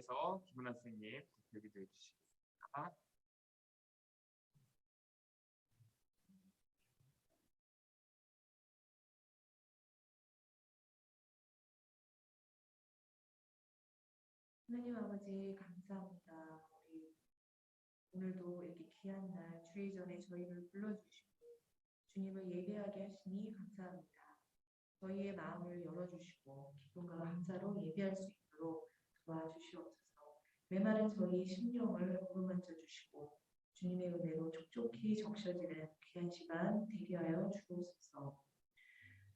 위해서 김은아 선생님 기도해 주시겠습니다. 하나님 아버지 감사합니다. 우리 오늘도 이렇게 귀한 날 주일 전에 저희를 불러주시고 주님을 예배하게 하시니 감사합니다. 저희의 마음을 열어주시고 기쁨과 감사로 예배할 수 있도록 도와주시옵소서. 메마른 저희의 심령을 어루만져 주시고 주님의 은혜로 촉촉히 적셔지는 귀한 시간 되게 하여 주옵소서.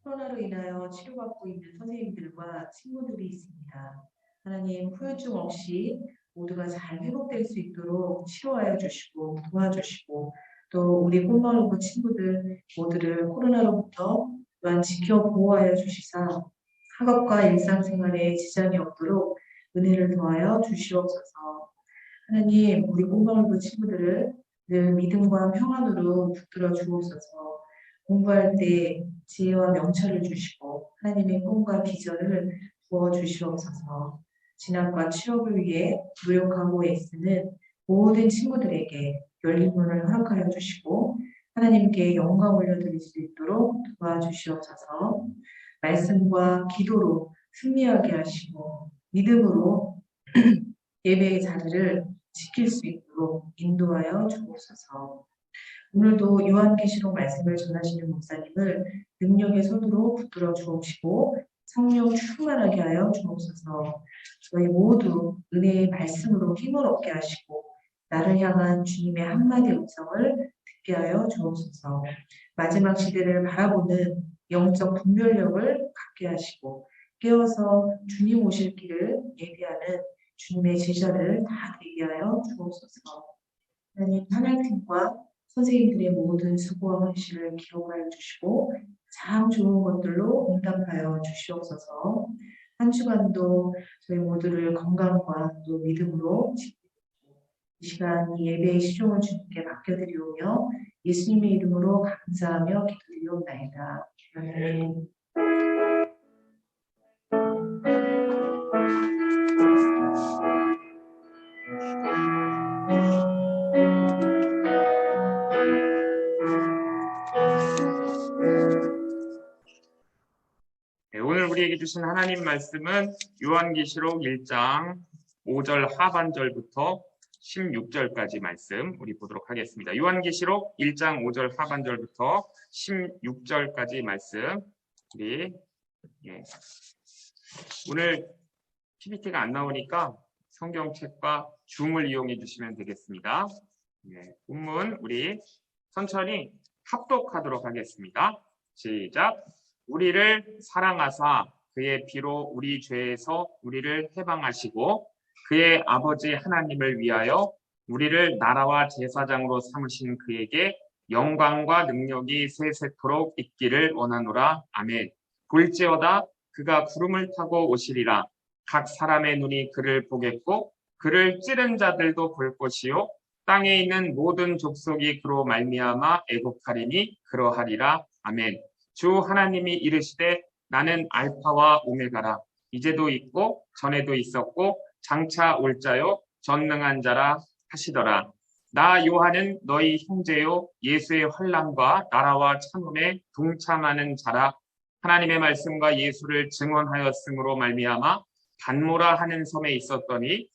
코로나로 인하여 치료받고 있는 선생님들과 친구들이 있습니다. 하나님 후유증 없이 모두가 잘 회복될 수 있도록 치료하여 주시고 도와주시고 또 우리 꿈마루부 친구들 모두를 코로나로부터 또한 지켜 보호하여 주시사 학업과 일상생활에 지장이 없도록 은혜를 더하여 주시옵소서. 하나님 우리 꿈마루부 친구들을 늘 믿음과 평안으로 붙들어 주옵소서. 공부할 때 지혜와 명철을 주시고 하나님의 꿈과 비전을 부어 주시옵소서. 진학과 취업을 위해 노력하고 애쓰는 모든 친구들에게 열린 문을 허락하여 주시고 하나님께 영광 올려드릴 수 있도록 도와주시옵소서. 말씀과 기도로 승리하게 하시고 믿음으로 예배의 자리를 지킬 수 있도록 인도하여 주옵소서. 오늘도 요한계시록 말씀을 전하시는 목사님을 능력의 손으로 붙들어 주옵시고 성령 충만하게 하여 주옵소서. 저희 모두 은혜의 말씀으로 힘을 얻게 하시고 나를 향한 주님의 한마디 음성을 듣게 하여 주옵소서. 마지막 시대를 바라보는 영적 분별력을 갖게 하시고 깨어서 주님 오실 길을 예비하는 주님의 제자를 다 되게 하여 주옵소서. 하나님 찬양팀과 선생님들의 모든 수고와 헌신을 기억하여 주시고 참 좋은 것들로 응답하여 주시옵소서. 한 주간도 저희 모두를 건강과 또 믿음으로 지키고 이 시간 이 예배의 시종을 주님께 맡겨드리오며 예수님의 이름으로 감사하며 기도드리옵나이다. 아멘. 오늘 우리에게 주신 하나님 말씀은 요한계시록 1장 5절 하반절부터 16절까지 말씀 우리 보도록 하겠습니다. 요한계시록 1장 5절 하반절부터 16절까지 말씀 우리 오늘 PPT가 안 나오니까 성경책과 줌을 이용해 주시면 되겠습니다. 본문 우리 천천히 합독하도록 하겠습니다. 시작. 우리를 사랑하사 그의 피로 우리 죄에서 우리를 해방하시고 그의 아버지 하나님을 위하여 우리를 나라와 제사장으로 삼으신 그에게 영광과 능력이 세세토록 있기를 원하노라. 아멘. 볼지어다 그가 구름을 타고 오시리라. 각 사람의 눈이 그를 보겠고 그를 찌른 자들도 볼 것이요 땅에 있는 모든 족속이 그로 말미암아 애곡하리니 그러하리라. 아멘. 주 하나님이 이르시되 나는 알파와 오메가라. 이제도 있고 전에도 있었고 장차 올 자요 전능한 자라 하시더라. 나 요한은 너희 형제요 예수의 환난과 나라와 참음에 동참하는 자라. 하나님의 말씀과 예수를 증언하였으므로 말미암아 단모라 하는 섬에 있었더니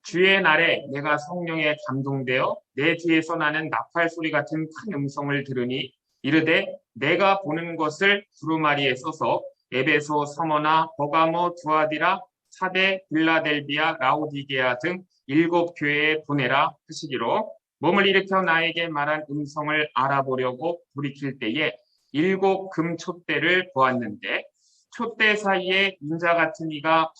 주의 날에 내가 성령에 감동되어 내 뒤에서 나는 나팔 소리 같은 큰 음성을 들으니 이르되 내가 보는 것을 두루마리에 써서 에베소, 서머나, 버가모, 두아디라, 사데, 빌라델비아, 라오디게아 등 7 교회에 보내라 하시기로 몸을 일으켜 나에게 말한 음성을 알아보려고 돌이킬 때에 7 금촛대를 보았는데 촛대 사이에 인자 같은 이가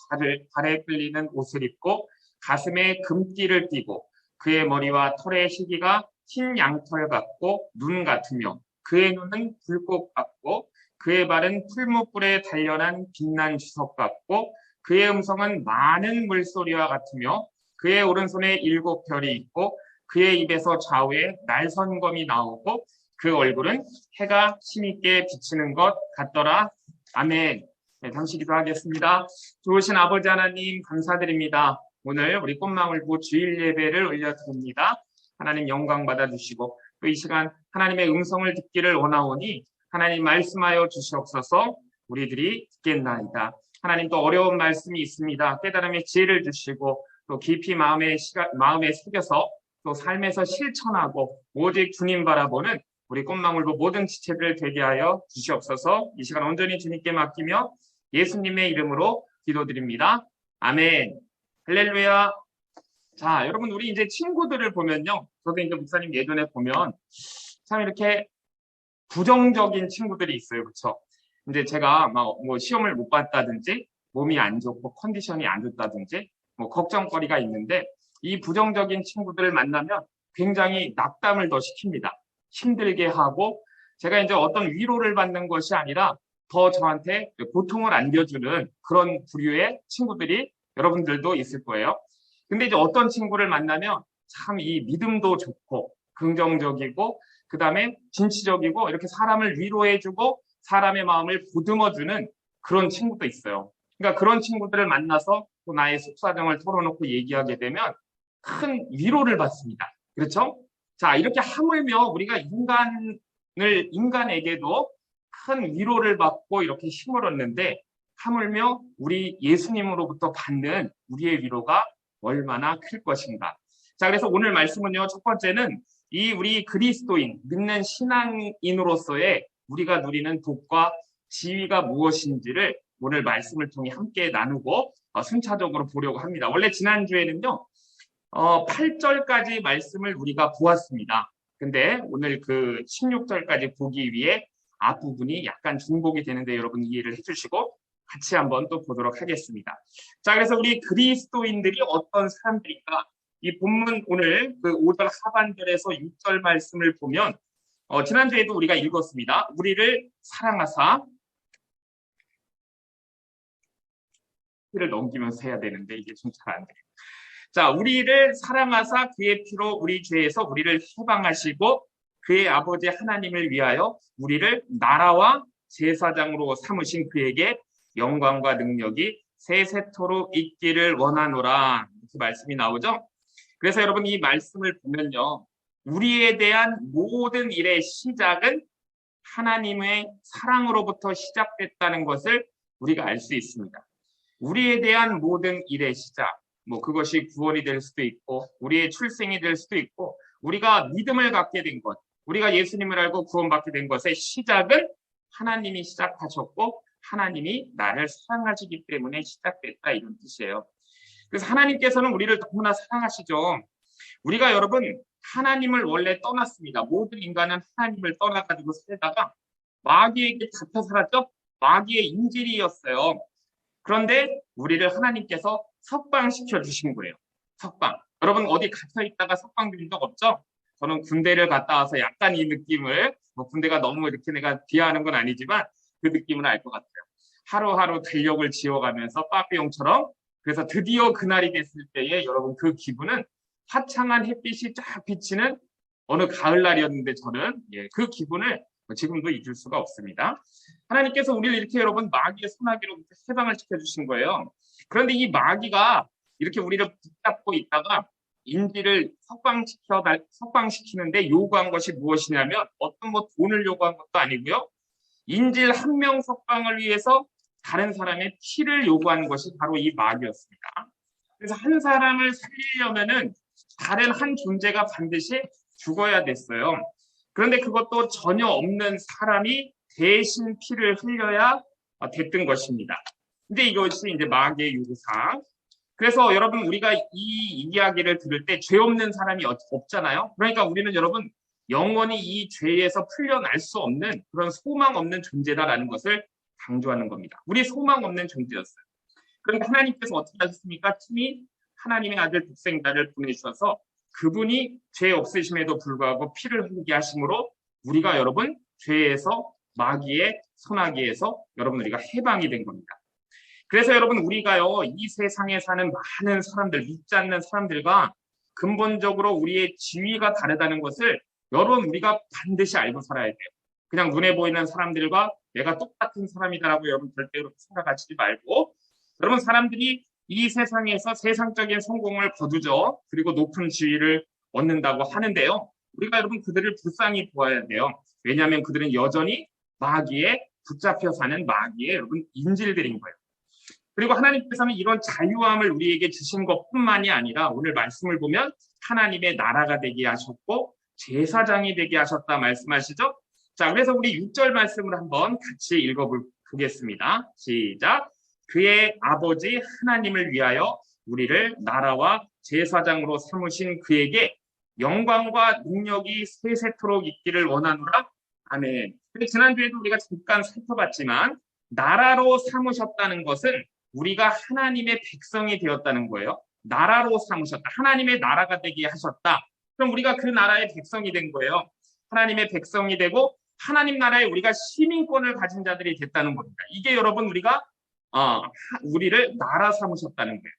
발에 끌리는 옷을 입고 가슴에 금띠를 띠고 그의 머리와 털의 희기가 흰 양털 같고 눈 같으며 그의 눈은 불꽃 같고 그의 발은 풀무불에 단련한 빛난 주석 같고 그의 음성은 많은 물소리와 같으며 그의 오른손에 7 별이 있고 그의 입에서 좌우에 날선검이 나오고 그 얼굴은 해가 힘있게 비치는 것 같더라. 아멘. 당시 기도하겠습니다. 좋으신 아버지 하나님 감사드립니다. 오늘 우리 꽃망울부 주일 예배를 올려드립니다. 하나님 영광 받아주시고 또 이 시간 하나님의 음성을 듣기를 원하오니 하나님 말씀하여 주시옵소서. 우리들이 듣겠나이다. 하나님 또 어려운 말씀이 있습니다. 깨달음의 지혜를 주시고 또 깊이 마음에 새겨서 또 삶에서 실천하고 오직 주님 바라보는 우리 꽃망울부 모든 지체들 되게 하여 주시옵소서. 이 시간 온전히 주님께 맡기며 예수님의 이름으로 기도드립니다. 아멘. 할렐루야. 자, 여러분 우리 이제 친구들을 보면요. 저도 이제 목사님 예전에 보면 참 이렇게 부정적인 친구들이 있어요. 그렇죠? 이제 제가 뭐 시험을 못 봤다든지 몸이 안 좋고 컨디션이 안 좋다든지 뭐 걱정거리가 있는데 이 부정적인 친구들을 만나면 굉장히 낙담을 더 시킵니다. 힘들게 하고 제가 이제 어떤 위로를 받는 것이 아니라 더 저한테 고통을 안겨주는 그런 부류의 친구들이 여러분들도 있을 거예요. 근데 이제 어떤 친구를 만나면 참 이 믿음도 좋고 긍정적이고 그 다음에 진취적이고 이렇게 사람을 위로해주고 사람의 마음을 보듬어주는 그런 친구도 있어요. 그러니까 그런 친구들을 만나서 또 나의 속사정을 털어놓고 얘기하게 되면 큰 위로를 받습니다. 그렇죠? 자, 이렇게 하물며 우리가 인간에게도 큰 위로를 받고 이렇게 힘을 얻는데 하물며 우리 예수님으로부터 받는 우리의 위로가 얼마나 클 것인가. 자, 그래서 오늘 말씀은요, 첫 번째는 이 우리 그리스도인, 믿는 신앙인으로서의 우리가 누리는 복과 지위가 무엇인지를 오늘 말씀을 통해 함께 나누고 순차적으로 보려고 합니다. 원래 지난주에는요, 8절까지 말씀을 우리가 보았습니다. 근데 오늘 그 16절까지 보기 위해 앞부분이 약간 중복이 되는데 여러분 이해를 해주시고 같이 한번 또 보도록 하겠습니다. 자, 그래서 우리 그리스도인들이 어떤 사람들일까? 이 본문 오늘 그 5절 하반절에서 6절 말씀을 보면 지난주에도 우리가 읽었습니다. 우리를 사랑하사 를 넘기면서 해야 되는데 이게 좀 잘 안 돼요. 자, 우리를 사랑하사 그의 피로 우리 죄에서 우리를 해방하시고 그의 아버지 하나님을 위하여 우리를 나라와 제사장으로 삼으신 그에게 영광과 능력이 세세토록 있기를 원하노라. 이렇게 말씀이 나오죠. 그래서 여러분 이 말씀을 보면요. 우리에 대한 모든 일의 시작은 하나님의 사랑으로부터 시작됐다는 것을 우리가 알 수 있습니다. 우리에 대한 모든 일의 시작, 뭐 그것이 구원이 될 수도 있고 우리의 출생이 될 수도 있고 우리가 믿음을 갖게 된 것, 우리가 예수님을 알고 구원받게 된 것의 시작은 하나님이 시작하셨고 하나님이 나를 사랑하시기 때문에 시작됐다 이런 뜻이에요. 그래서 하나님께서는 우리를 너무나 사랑하시죠. 우리가 여러분 하나님을 원래 떠났습니다. 모든 인간은 하나님을 떠나가지고 살다가 마귀에게 잡혀 살았죠. 마귀의 인질이었어요. 그런데 우리를 하나님께서 석방시켜 주신 거예요. 석방. 여러분 어디 갇혀 있다가 석방된 적 없죠? 저는 군대를 갔다 와서 약간 이 느낌을 군대가 너무 이렇게 내가 비하하는 건 아니지만 그 느낌을 알 것 같아요. 하루하루 달력을 지워가면서 빠삐용처럼 그래서 드디어 그날이 됐을 때에 여러분 그 기분은 화창한 햇빛이 쫙 비치는 어느 가을날이었는데 저는 그 기분을 지금도 잊을 수가 없습니다. 하나님께서 우리를 이렇게 여러분 마귀의 소나기로부터 해방을 시켜주신 거예요. 그런데 이 마귀가 이렇게 우리를 붙잡고 있다가 인지를 석방시키는데 요구한 것이 무엇이냐면 어떤 돈을 요구한 것도 아니고요. 인질 한 명 석방을 위해서 다른 사람의 피를 요구하는 것이 바로 이 마귀였습니다. 그래서 한 사람을 살리려면은 다른 한 존재가 반드시 죽어야 됐어요. 그런데 그것도 전혀 없는 사람이 대신 피를 흘려야 됐던 것입니다. 근데 이것이 이제 마귀의 요구사항. 그래서 여러분 우리가 이 이야기를 들을 때 죄 없는 사람이 없잖아요. 그러니까 우리는 여러분 영원히 이 죄에서 풀려날 수 없는 그런 소망 없는 존재다라는 것을 강조하는 겁니다. 우리 소망 없는 존재였어요. 그런데 하나님께서 어떻게 하셨습니까? 친히 하나님의 아들 독생자를 보내주셔서 그분이 죄 없으심에도 불구하고 피를 흘리게 하심으로 우리가 여러분 죄에서 마귀의 소나기에서 여러분 우리가 해방이 된 겁니다. 그래서 여러분 우리가요 이 세상에 사는 많은 사람들 믿지 않는 사람들과 근본적으로 우리의 지위가 다르다는 것을 여러분 우리가 반드시 알고 살아야 돼요. 그냥 눈에 보이는 사람들과 내가 똑같은 사람이다라고 여러분 절대 그렇게 생각하지 말고 여러분 사람들이 이 세상에서 세상적인 성공을 거두죠. 그리고 높은 지위를 얻는다고 하는데요. 우리가 여러분 그들을 불쌍히 보아야 돼요. 왜냐하면 그들은 여전히 마귀에 붙잡혀 사는 마귀의 여러분 인질들인 거예요. 그리고 하나님께서는 이런 자유함을 우리에게 주신 것뿐만이 아니라 오늘 말씀을 보면 하나님의 나라가 되게 하셨고 제사장이 되게 하셨다 말씀하시죠. 자, 그래서 우리 6절 말씀을 한번 같이 읽어보겠습니다. 시작. 그의 아버지 하나님을 위하여 우리를 나라와 제사장으로 삼으신 그에게 영광과 능력이 세세토록 있기를 원하노라. 아멘. 근데 지난주에도 우리가 잠깐 살펴봤지만 나라로 삼으셨다는 것은 우리가 하나님의 백성이 되었다는 거예요. 나라로 삼으셨다. 하나님의 나라가 되게 하셨다. 그럼 우리가 그 나라의 백성이 된 거예요. 하나님의 백성이 되고 하나님 나라에 우리가 시민권을 가진 자들이 됐다는 겁니다. 이게 여러분 우리를 나라 삼으셨다는 거예요.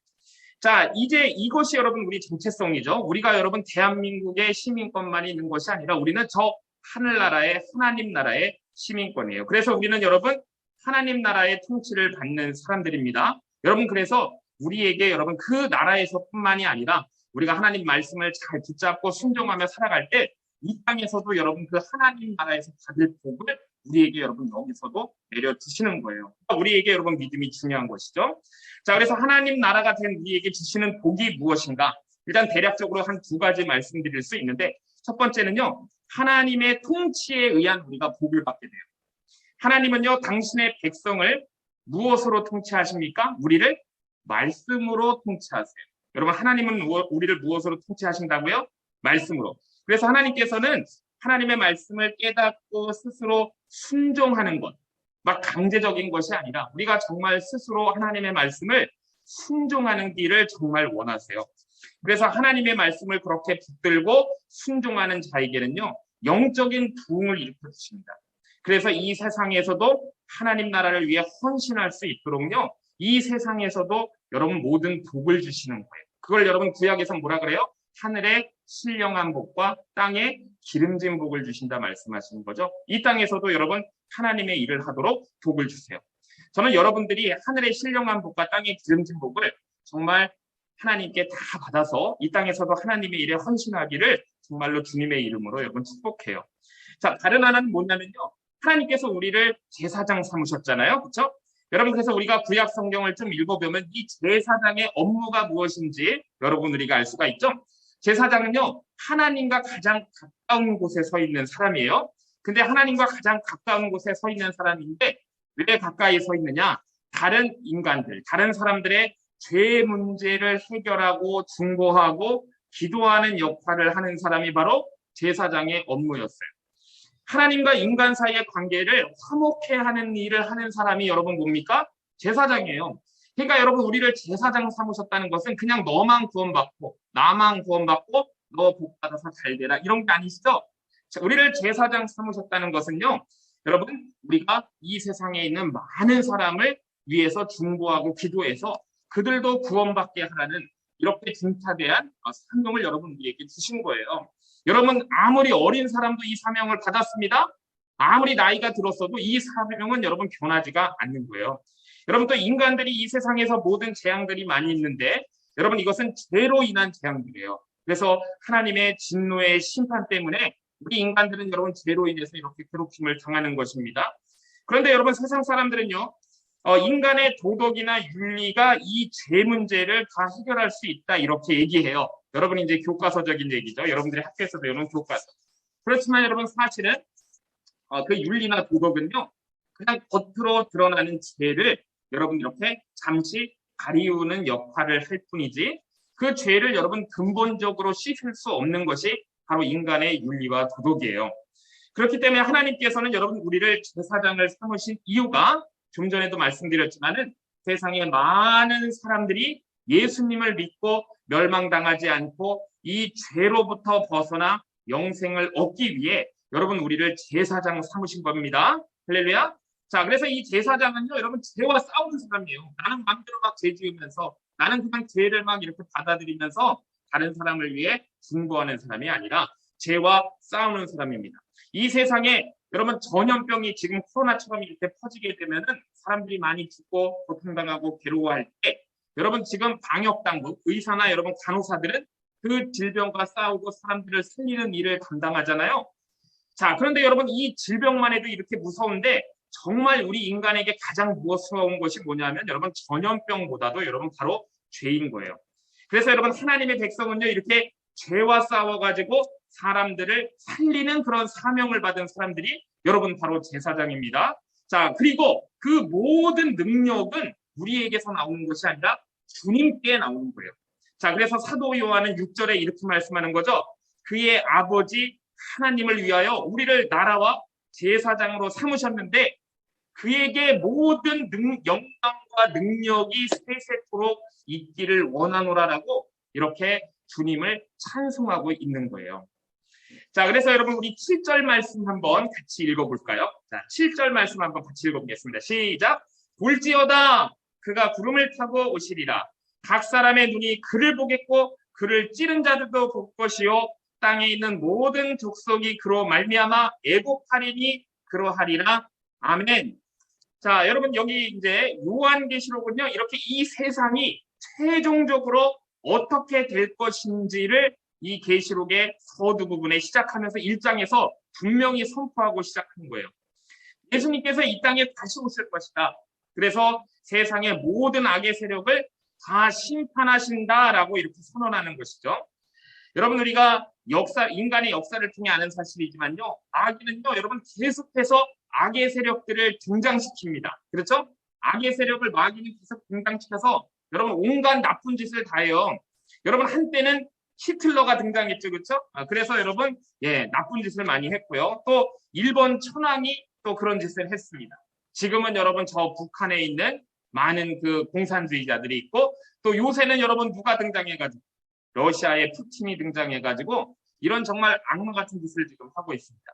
자, 이제 이것이 여러분 우리 정체성이죠. 우리가 여러분 대한민국의 시민권만 있는 것이 아니라 우리는 저 하늘나라의 하나님 나라의 시민권이에요. 그래서 우리는 여러분 하나님 나라의 통치를 받는 사람들입니다. 여러분 그래서 우리에게 여러분 그 나라에서뿐만이 아니라 우리가 하나님 말씀을 잘 붙잡고 순종하며 살아갈 때 이 땅에서도 여러분 그 하나님 나라에서 받을 복을 우리에게 여러분 여기서도 내려주시는 거예요. 우리에게 여러분 믿음이 중요한 것이죠. 자, 그래서 하나님 나라가 된 우리에게 주시는 복이 무엇인가? 일단 대략적으로 한 두 가지 말씀드릴 수 있는데 첫 번째는요. 하나님의 통치에 의한 우리가 복을 받게 돼요. 하나님은요. 당신의 백성을 무엇으로 통치하십니까? 우리를 말씀으로 통치하세요. 여러분 하나님은 우리를 무엇으로 통치하신다고요? 말씀으로. 그래서 하나님께서는 하나님의 말씀을 깨닫고 스스로 순종하는 것, 막 강제적인 것이 아니라 우리가 정말 스스로 하나님의 말씀을 순종하는 길을 정말 원하세요. 그래서 하나님의 말씀을 그렇게 붙들고 순종하는 자에게는요, 영적인 부흥을 일으켜 주십니다. 그래서 이 세상에서도 하나님 나라를 위해 헌신할 수 있도록요, 이 세상에서도 여러분 모든 복을 주시는 거예요. 그걸 여러분 구약에서 뭐라 그래요? 하늘에 신령한 복과 땅에 기름진 복을 주신다 말씀하시는 거죠. 이 땅에서도 여러분 하나님의 일을 하도록 복을 주세요. 저는 여러분들이 하늘의 신령한 복과 땅의 기름진 복을 정말 하나님께 다 받아서 이 땅에서도 하나님의 일에 헌신하기를 정말로 주님의 이름으로 여러분 축복해요. 자, 다른 하나는 뭐냐면요. 하나님께서 우리를 제사장 삼으셨잖아요. 그렇죠? 여러분 그래서 우리가 구약 성경을 좀 읽어보면 이 제사장의 업무가 무엇인지 여러분 우리가 알 수가 있죠. 제사장은요. 하나님과 가장 가까운 곳에 서 있는 사람이에요. 근데 하나님과 가장 가까운 곳에 서 있는 사람인데 왜 가까이 서 있느냐? 다른 인간들, 다른 사람들의 죄 문제를 해결하고 중보하고 기도하는 역할을 하는 사람이 바로 제사장의 업무였어요. 하나님과 인간 사이의 관계를 화목해 하는 일을 하는 사람이 여러분 뭡니까? 제사장이에요. 그러니까 여러분 우리를 제사장 삼으셨다는 것은 그냥 너만 구원받고 나만 구원받고 너 복받아서 잘 되라 이런 게 아니시죠? 우리를 제사장 삼으셨다는 것은요. 여러분 우리가 이 세상에 있는 많은 사람을 위해서 중보하고 기도해서 그들도 구원받게 하라는 이렇게 중차대한 사명을 여러분 우리에게 주신 거예요. 여러분 아무리 어린 사람도 이 사명을 받았습니다. 아무리 나이가 들었어도 이 사명은 여러분 변하지가 않는 거예요. 여러분 또 인간들이 이 세상에서 모든 재앙들이 많이 있는데 여러분 이것은 죄로 인한 재앙들이에요. 그래서 하나님의 진노의 심판 때문에 우리 인간들은 여러분 죄로 인해서 이렇게 괴롭힘을 당하는 것입니다. 그런데 여러분 세상 사람들은요. 인간의 도덕이나 윤리가 이 죄 문제를 다 해결할 수 있다 이렇게 얘기해요. 여러분 이제 교과서적인 얘기죠. 여러분들이 학교에서 배우는 교과서. 그렇지만 여러분 사실은 그 윤리나 도덕은요. 그냥 겉으로 드러나는 죄를 여러분 이렇게 잠시 가리우는 역할을 할 뿐이지 그 죄를 여러분 근본적으로 씻을 수 없는 것이 바로 인간의 윤리와 도덕이에요. 그렇기 때문에 하나님께서는 여러분 우리를 제사장을 삼으신 이유가 좀 전에도 말씀드렸지만은 세상에 많은 사람들이 예수님을 믿고 멸망당하지 않고 이 죄로부터 벗어나 영생을 얻기 위해 여러분 우리를 제사장 삼으신 겁니다. 할렐루야. 자, 그래서 이 제사장은요, 여러분 죄와 싸우는 사람이에요. 나는 마음대로 막 죄 지으면서 나는 그냥 죄를 막 이렇게 받아들이면서 다른 사람을 위해 중보하는 사람이 아니라 죄와 싸우는 사람입니다. 이 세상에 여러분 전염병이 지금 코로나처럼 이렇게 퍼지게 되면은 사람들이 많이 죽고 고통당하고 괴로워할 때 여러분 지금 방역당국, 의사나 여러분 간호사들은 그 질병과 싸우고 사람들을 살리는 일을 담당하잖아요. 자, 그런데 여러분 이 질병만 해도 이렇게 무서운데 정말 우리 인간에게 가장 무서운 것이 뭐냐면 여러분 전염병보다도 여러분 바로 죄인 거예요. 그래서 여러분 하나님의 백성은요 이렇게 죄와 싸워가지고 사람들을 살리는 그런 사명을 받은 사람들이 여러분 바로 제사장입니다. 자, 그리고 그 모든 능력은 우리에게서 나오는 것이 아니라 주님께 나오는 거예요. 자, 그래서 사도 요한은 6절에 이렇게 말씀하는 거죠. 그의 아버지 하나님을 위하여 우리를 나라와 제사장으로 삼으셨는데 그에게 모든 영광과 능력이 세세토록 있기를 원하노라라고 이렇게 주님을 찬송하고 있는 거예요. 자, 그래서 여러분 우리 7절 말씀 한번 같이 읽어볼까요? 자, 7절 말씀 한번 같이 읽어보겠습니다. 시작! 볼지어다 그가 구름을 타고 오시리라. 각 사람의 눈이 그를 보겠고 그를 찌른 자들도 볼 것이요 땅에 있는 모든 족속이 그로 말미암아 애곡하리니 그러하리라. 아멘. 자, 여러분 여기 이제 요한계시록은요 이렇게 이 세상이 최종적으로 어떻게 될 것인지를 이 계시록의 서두 부분에 시작하면서 1장에서 분명히 선포하고 시작한 거예요. 예수님께서 이 땅에 다시 오실 것이다. 그래서 세상의 모든 악의 세력을 다 심판하신다라고 이렇게 선언하는 것이죠. 여러분 우리가 인간의 역사를 통해 아는 사실이지만요. 마귀는요, 여러분 계속해서 악의 세력들을 등장시킵니다. 그렇죠? 악의 세력을 마귀는 계속 등장시켜서 여러분 온갖 나쁜 짓을 다 해요. 여러분 한때는 히틀러가 등장했죠. 그렇죠? 그래서 여러분 나쁜 짓을 많이 했고요. 또 일본 천황이 또 그런 짓을 했습니다. 지금은 여러분 저 북한에 있는 많은 그 공산주의자들이 있고 또 요새는 여러분 누가 등장해가지고 러시아의 푸틴이 등장해가지고 이런 정말 악마 같은 짓을 지금 하고 있습니다.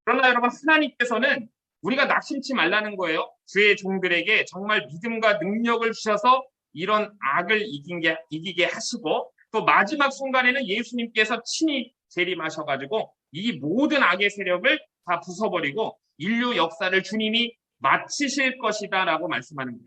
그러나 여러분 하나님께서는 우리가 낙심치 말라는 거예요. 주의 종들에게 정말 믿음과 능력을 주셔서 이런 악을 이기게 하시고 또 마지막 순간에는 예수님께서 친히 재림하셔가지고 이 모든 악의 세력을 다 부숴버리고 인류 역사를 주님이 마치실 것이다 라고 말씀하는 거예요.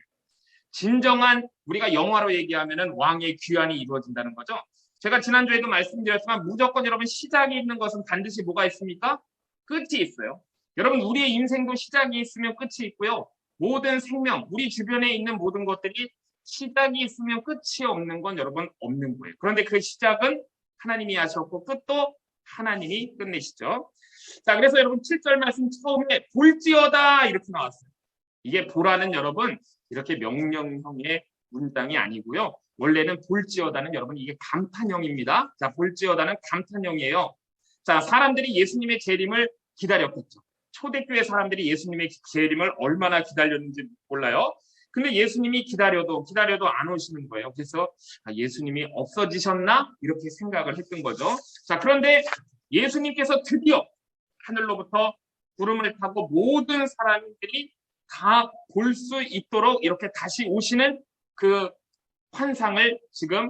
진정한 우리가 영화로 얘기하면은 왕의 귀환이 이루어진다는 거죠. 제가 지난주에도 말씀드렸지만 무조건 여러분 시작이 있는 것은 반드시 뭐가 있습니까? 끝이 있어요. 여러분 우리의 인생도 시작이 있으면 끝이 있고요. 모든 생명, 우리 주변에 있는 모든 것들이 시작이 있으면 끝이 없는 건 여러분 없는 거예요. 그런데 그 시작은 하나님이 하셨고 끝도 하나님이 끝내시죠. 자, 그래서 여러분 7절 말씀 처음에 볼지어다 이렇게 나왔어요. 이게 보라는 여러분 이렇게 명령형의 문장이 아니고요. 원래는 볼지어다는 여러분 이게 감탄형입니다. 자, 볼지어다는 감탄형이에요. 자, 사람들이 예수님의 재림을 기다렸겠죠. 초대교회 사람들이 예수님의 재림을 얼마나 기다렸는지 몰라요. 근데 예수님이 기다려도 안 오시는 거예요. 그래서 예수님이 없어지셨나? 이렇게 생각을 했던 거죠. 자, 그런데 예수님께서 드디어 하늘로부터 구름을 타고 모든 사람들이 다 볼 수 있도록 이렇게 다시 오시는 그 환상을 지금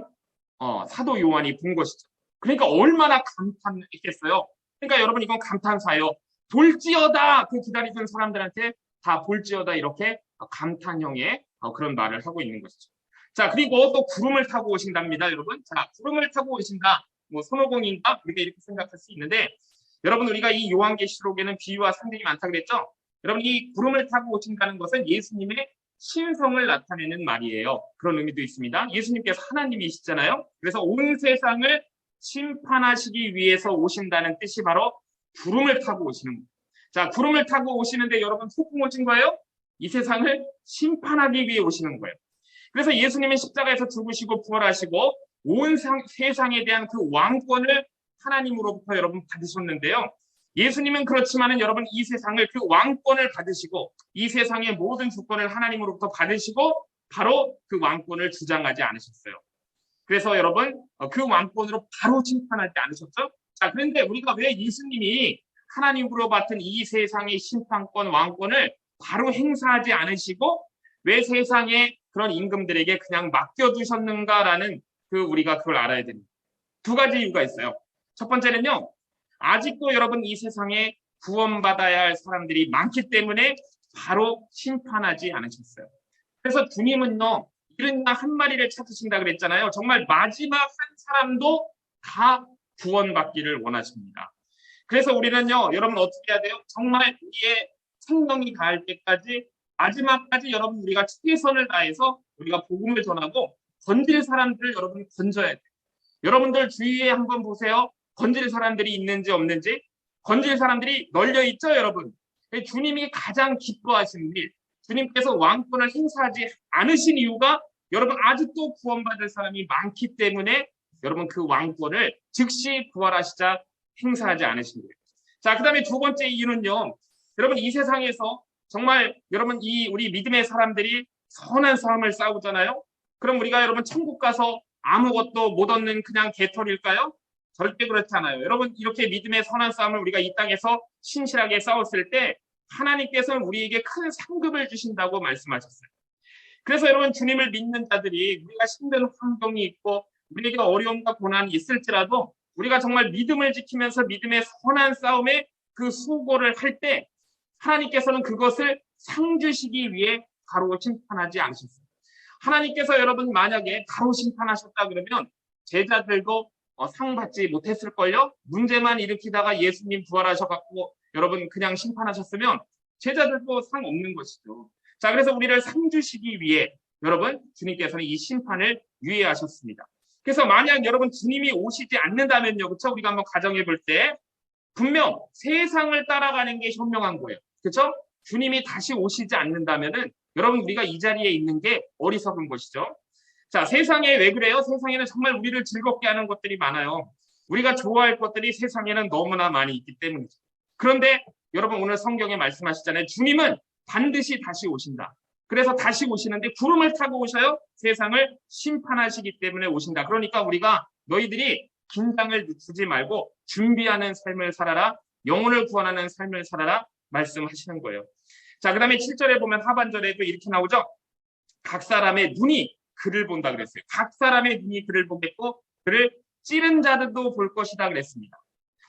사도 요한이 본 것이죠. 그러니까 얼마나 감탄했겠어요. 그러니까 여러분 이건 감탄사예요. 볼지어다 그 기다리던 사람들한테 다 볼지어다 이렇게 감탄형의 그런 말을 하고 있는 것이죠. 자, 그리고 또 구름을 타고 오신답니다, 여러분. 자, 구름을 타고 오신다. 뭐 손오공인가 우리가 이렇게 생각할 수 있는데 여러분 우리가 이 요한계시록에는 비유와 상징이 많다 그랬죠. 여러분 이 구름을 타고 오신다는 것은 예수님의 신성을 나타내는 말이에요. 그런 의미도 있습니다. 예수님께서 하나님이시잖아요. 그래서 온 세상을 심판하시기 위해서 오신다는 뜻이 바로 구름을 타고 오시는 거예요. 자, 구름을 타고 오시는데 여러분 소풍 오신 거예요? 이 세상을 심판하기 위해 오시는 거예요. 그래서 예수님은 십자가에서 죽으시고 부활하시고 온 세상에 대한 그 왕권을 하나님으로부터 여러분 받으셨는데요. 예수님은 그렇지만은 여러분 이 세상을 그 왕권을 받으시고 이 세상의 모든 주권을 하나님으로부터 받으시고 바로 그 왕권을 주장하지 않으셨어요. 그래서 여러분 그 왕권으로 바로 심판하지 않으셨죠? 자, 그런데 우리가 왜 예수님이 하나님으로 받은 이 세상의 심판권, 왕권을 바로 행사하지 않으시고 왜 세상의 그런 임금들에게 그냥 맡겨두셨는가라는 우리가 그걸 알아야 됩니다. 두 가지 이유가 있어요. 첫 번째는요. 아직도 여러분 이 세상에 구원받아야 할 사람들이 많기 때문에 바로 심판하지 않으셨어요. 그래서 주님은요. 이른 양 한 마리를 찾으신다 그랬잖아요. 정말 마지막 한 사람도 다 구원받기를 원하십니다. 그래서 우리는요, 여러분 어떻게 해야 돼요? 정말 우리의 생명이 다할 때까지 마지막까지 여러분 우리가 최선을 다해서 우리가 복음을 전하고 건질 사람들을 여러분 건져야 돼요. 여러분들 주위에 한번 보세요. 건질 사람들이 있는지 없는지. 건질 사람들이 널려 있죠, 여러분. 주님이 가장 기뻐하시는 일, 주님께서 왕권을 행사하지 않으신 이유가 여러분 아직도 구원받을 사람이 많기 때문에 여러분 그 왕권을 즉시 부활하시자 행사하지 않으신 거예요. 자, 그 다음에 두 번째 이유는요. 여러분 이 세상에서 정말 여러분 이 우리 믿음의 사람들이 선한 싸움을 싸우잖아요. 그럼 우리가 여러분 천국 가서 아무것도 못 얻는 그냥 개털일까요? 절대 그렇지 않아요. 여러분 이렇게 믿음의 선한 싸움을 우리가 이 땅에서 신실하게 싸웠을 때 하나님께서는 우리에게 큰 상급을 주신다고 말씀하셨어요. 그래서 여러분 주님을 믿는 자들이 우리가 힘든 환경이 있고 우리에게 어려움과 고난이 있을지라도 우리가 정말 믿음을 지키면서 믿음의 선한 싸움에 그 수고를 할 때 하나님께서는 그것을 상 주시기 위해 바로 심판하지 않으셨어요. 하나님께서 여러분 만약에 바로 심판하셨다 그러면 제자들도 상 받지 못했을걸요? 문제만 일으키다가 예수님 부활하셔갖고 여러분 그냥 심판하셨으면 제자들도 상 없는 것이죠. 자, 그래서 우리를 상 주시기 위해 여러분 주님께서는 이 심판을 유예하셨습니다. 그래서 만약 여러분 주님이 오시지 않는다면요, 그렇죠? 우리가 한번 가정해 볼 때 분명 세상을 따라가는 게 현명한 거예요. 그렇죠? 주님이 다시 오시지 않는다면은 여러분 우리가 이 자리에 있는 게 어리석은 것이죠. 자, 세상에 왜 그래요? 세상에는 정말 우리를 즐겁게 하는 것들이 많아요. 우리가 좋아할 것들이 세상에는 너무나 많이 있기 때문이죠. 그런데 여러분 오늘 성경에 말씀하시잖아요. 주님은 반드시 다시 오신다. 그래서 다시 오시는데 구름을 타고 오셔요. 세상을 심판하시기 때문에 오신다. 그러니까 우리가 너희들이 긴장을 주지 말고 준비하는 삶을 살아라. 영혼을 구원하는 삶을 살아라. 말씀하시는 거예요. 자, 그 다음에 7절에 보면 하반절에도 이렇게 나오죠. 각 사람의 눈이 그를 본다 그랬어요. 각 사람의 눈이 그를 보겠고 그를 찌른 자들도 볼 것이다 그랬습니다.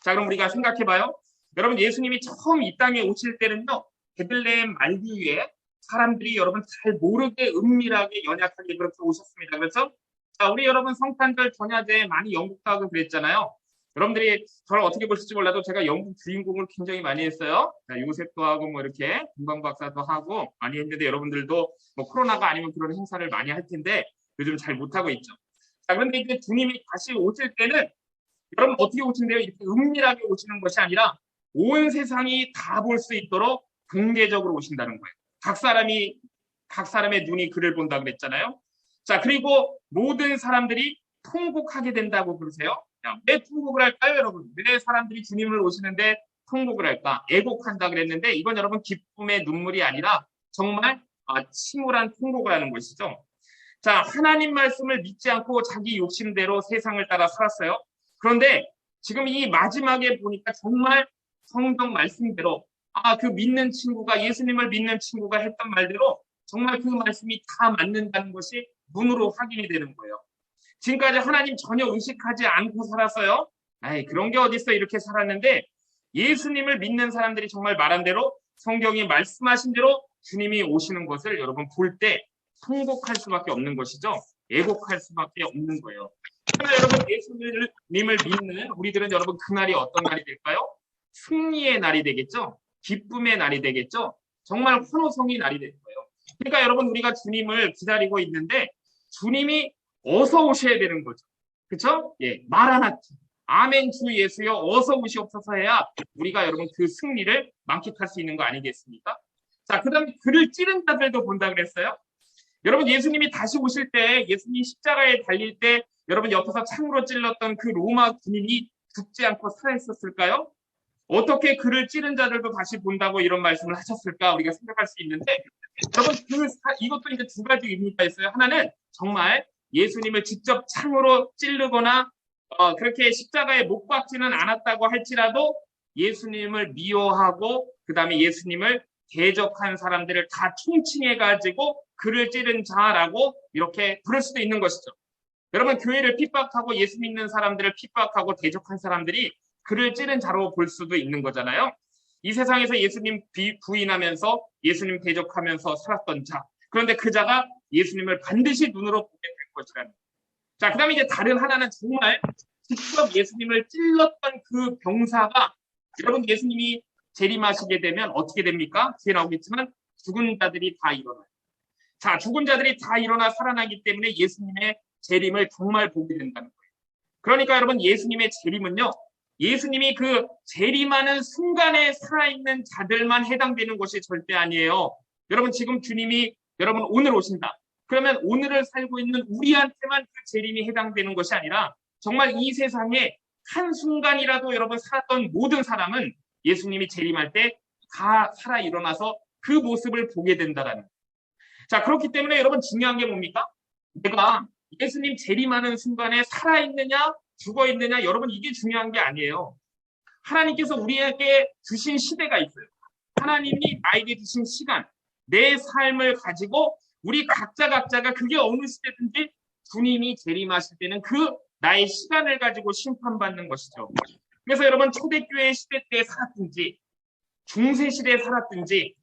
자, 그럼 우리가 생각해봐요. 여러분 예수님이 처음 이 땅에 오실 때는요. 베들레헴 말기에 사람들이 여러분 잘 모르게 은밀하게 연약하게 그렇게 오셨습니다. 그래서 자, 우리 여러분 성탄절 전야제에 많이 연극도 하고 그랬잖아요. 여러분들이 저를 어떻게 보실지 몰라도 제가 연극 주인공을 굉장히 많이 했어요. 자, 요셉도 하고 뭐 이렇게 금방박사도 하고 많이 했는데 여러분들도 뭐 코로나가 아니면 그런 행사를 많이 할 텐데 요즘 잘 못하고 있죠. 자, 그런데 이제 주님이 다시 오실 때는 여러분 어떻게 오신대요? 이렇게 은밀하게 오시는 것이 아니라 온 세상이 다 볼 수 있도록 공개적으로 오신다는 거예요. 각 사람의 눈이 그를 본다 그랬잖아요. 자, 그리고 모든 사람들이 통곡하게 된다고 그러세요. 왜 통곡을 할까요, 여러분? 왜 사람들이 주님을 오시는데 통곡을 할까? 애곡한다 그랬는데 이건 여러분 기쁨의 눈물이 아니라 정말 침울한 통곡을 하는 것이죠. 자, 하나님 말씀을 믿지 않고 자기 욕심대로 세상을 따라 살았어요. 그런데 지금 이 마지막에 보니까 정말 성경 말씀대로 그 믿는 친구가 예수님을 믿는 친구가 했던 말대로 정말 그 말씀이 다 맞는다는 것이 눈으로 확인이 되는 거예요. 지금까지 하나님 전혀 의식하지 않고 살았어요. 그런 게 어딨어 이렇게 살았는데 예수님을 믿는 사람들이 정말 말한 대로 성경이 말씀하신 대로 주님이 오시는 것을 여러분 볼 때 통곡할 수밖에 없는 것이죠. 애곡할 수밖에 없는 거예요. 그러나 여러분 예수님을 믿는 우리들은 여러분 그날이 어떤 날이 될까요? 승리의 날이 되겠죠. 기쁨의 날이 되겠죠. 정말 환호성의 날이 될 거예요. 그러니까 여러분 우리가 주님을 기다리고 있는데 주님이 어서 오셔야 되는 거죠. 그렇죠? 예, 마라나타. 아멘 주 예수여 어서 오시옵소서 해야 우리가 여러분 그 승리를 만끽할 수 있는 거 아니겠습니까? 자, 그다음에 그를 찌른 자들도 본다 그랬어요. 여러분 예수님이 다시 오실 때 예수님이 십자가에 달릴 때 여러분 옆에서 창으로 찔렀던 그 로마 군인이 죽지 않고 살아있었을까요? 어떻게 그를 찌른 자들도 다시 본다고 이런 말씀을 하셨을까 우리가 생각할 수 있는데 여러분 이것도 이제 두 가지 의미가 있어요. 하나는 정말 예수님을 직접 창으로 찌르거나 그렇게 십자가에 못 박지는 않았다고 할지라도 예수님을 미워하고 그 다음에 예수님을 대적한 사람들을 다 총칭해가지고 그를 찌른 자라고 이렇게 부를 수도 있는 것이죠. 여러분 교회를 핍박하고 예수 믿는 사람들을 핍박하고 대적한 사람들이 그를 찌른 자로 볼 수도 있는 거잖아요. 이 세상에서 예수님 부인하면서 예수님 대적하면서 살았던 자. 그런데 그 자가 예수님을 반드시 눈으로 보게 될 것이라는. 자, 그 다음에 이제 다른 하나는 정말 직접 예수님을 찔렀던 그 병사가, 여러분 예수님이 재림하시게 되면 어떻게 됩니까? 뒤에 나오겠지만 죽은 자들이 다 일어나요. 자, 죽은 자들이 다 일어나 살아나기 때문에 예수님의 재림을 정말 보게 된다는 거예요. 그러니까 여러분 예수님의 재림은요, 예수님이 그 재림하는 순간에 살아있는 자들만 해당되는 것이 절대 아니에요. 여러분 지금 주님이 여러분 오늘 오신다. 그러면 오늘을 살고 있는 우리한테만 그 재림이 해당되는 것이 아니라 정말 이 세상에 한순간이라도 여러분 살았던 모든 사람은 예수님이 재림할 때 다 살아 일어나서 그 모습을 보게 된다라는. 자, 그렇기 때문에 여러분 중요한 게 뭡니까? 내가 예수님 재림하는 순간에 살아있느냐 죽어있느냐, 여러분 이게 중요한 게 아니에요. 하나님께서 우리에게 주신 시대가 있어요. 하나님이 나에게 주신 시간, 내 삶을 가지고 우리 각자가 그게 어느 시대든지 주님이 재림하실 때는 그 나의 시간을 가지고 심판받는 것이죠. 그래서 여러분 초대교회 시대 때 살았든지 중세 시대에 살았든지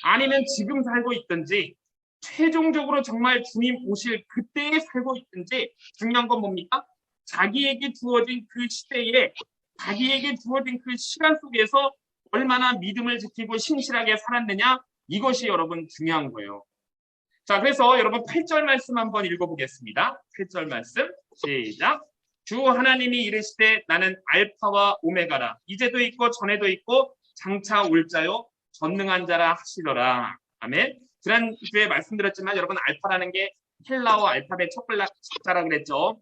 아니면 지금 살고 있든지 최종적으로 정말 주님 오실 그때에 살고 있든지 중요한 건 뭡니까? 자기에게 주어진 그 시대에 자기에게 주어진 그 시간 속에서 얼마나 믿음을 지키고 신실하게 살았느냐, 이것이 여러분 중요한 거예요. 자, 그래서 여러분 8절 말씀 한번 읽어보겠습니다. 8절 말씀 시작. 주 하나님이 이르시되 나는 알파와 오메가라. 이제도 있고 전에도 있고 장차 올 자요 전능한 자라 하시더라. 아멘. 지난주에 말씀드렸지만 여러분 알파라는 게 헬라어 알파벳 첫 글자라 그랬죠.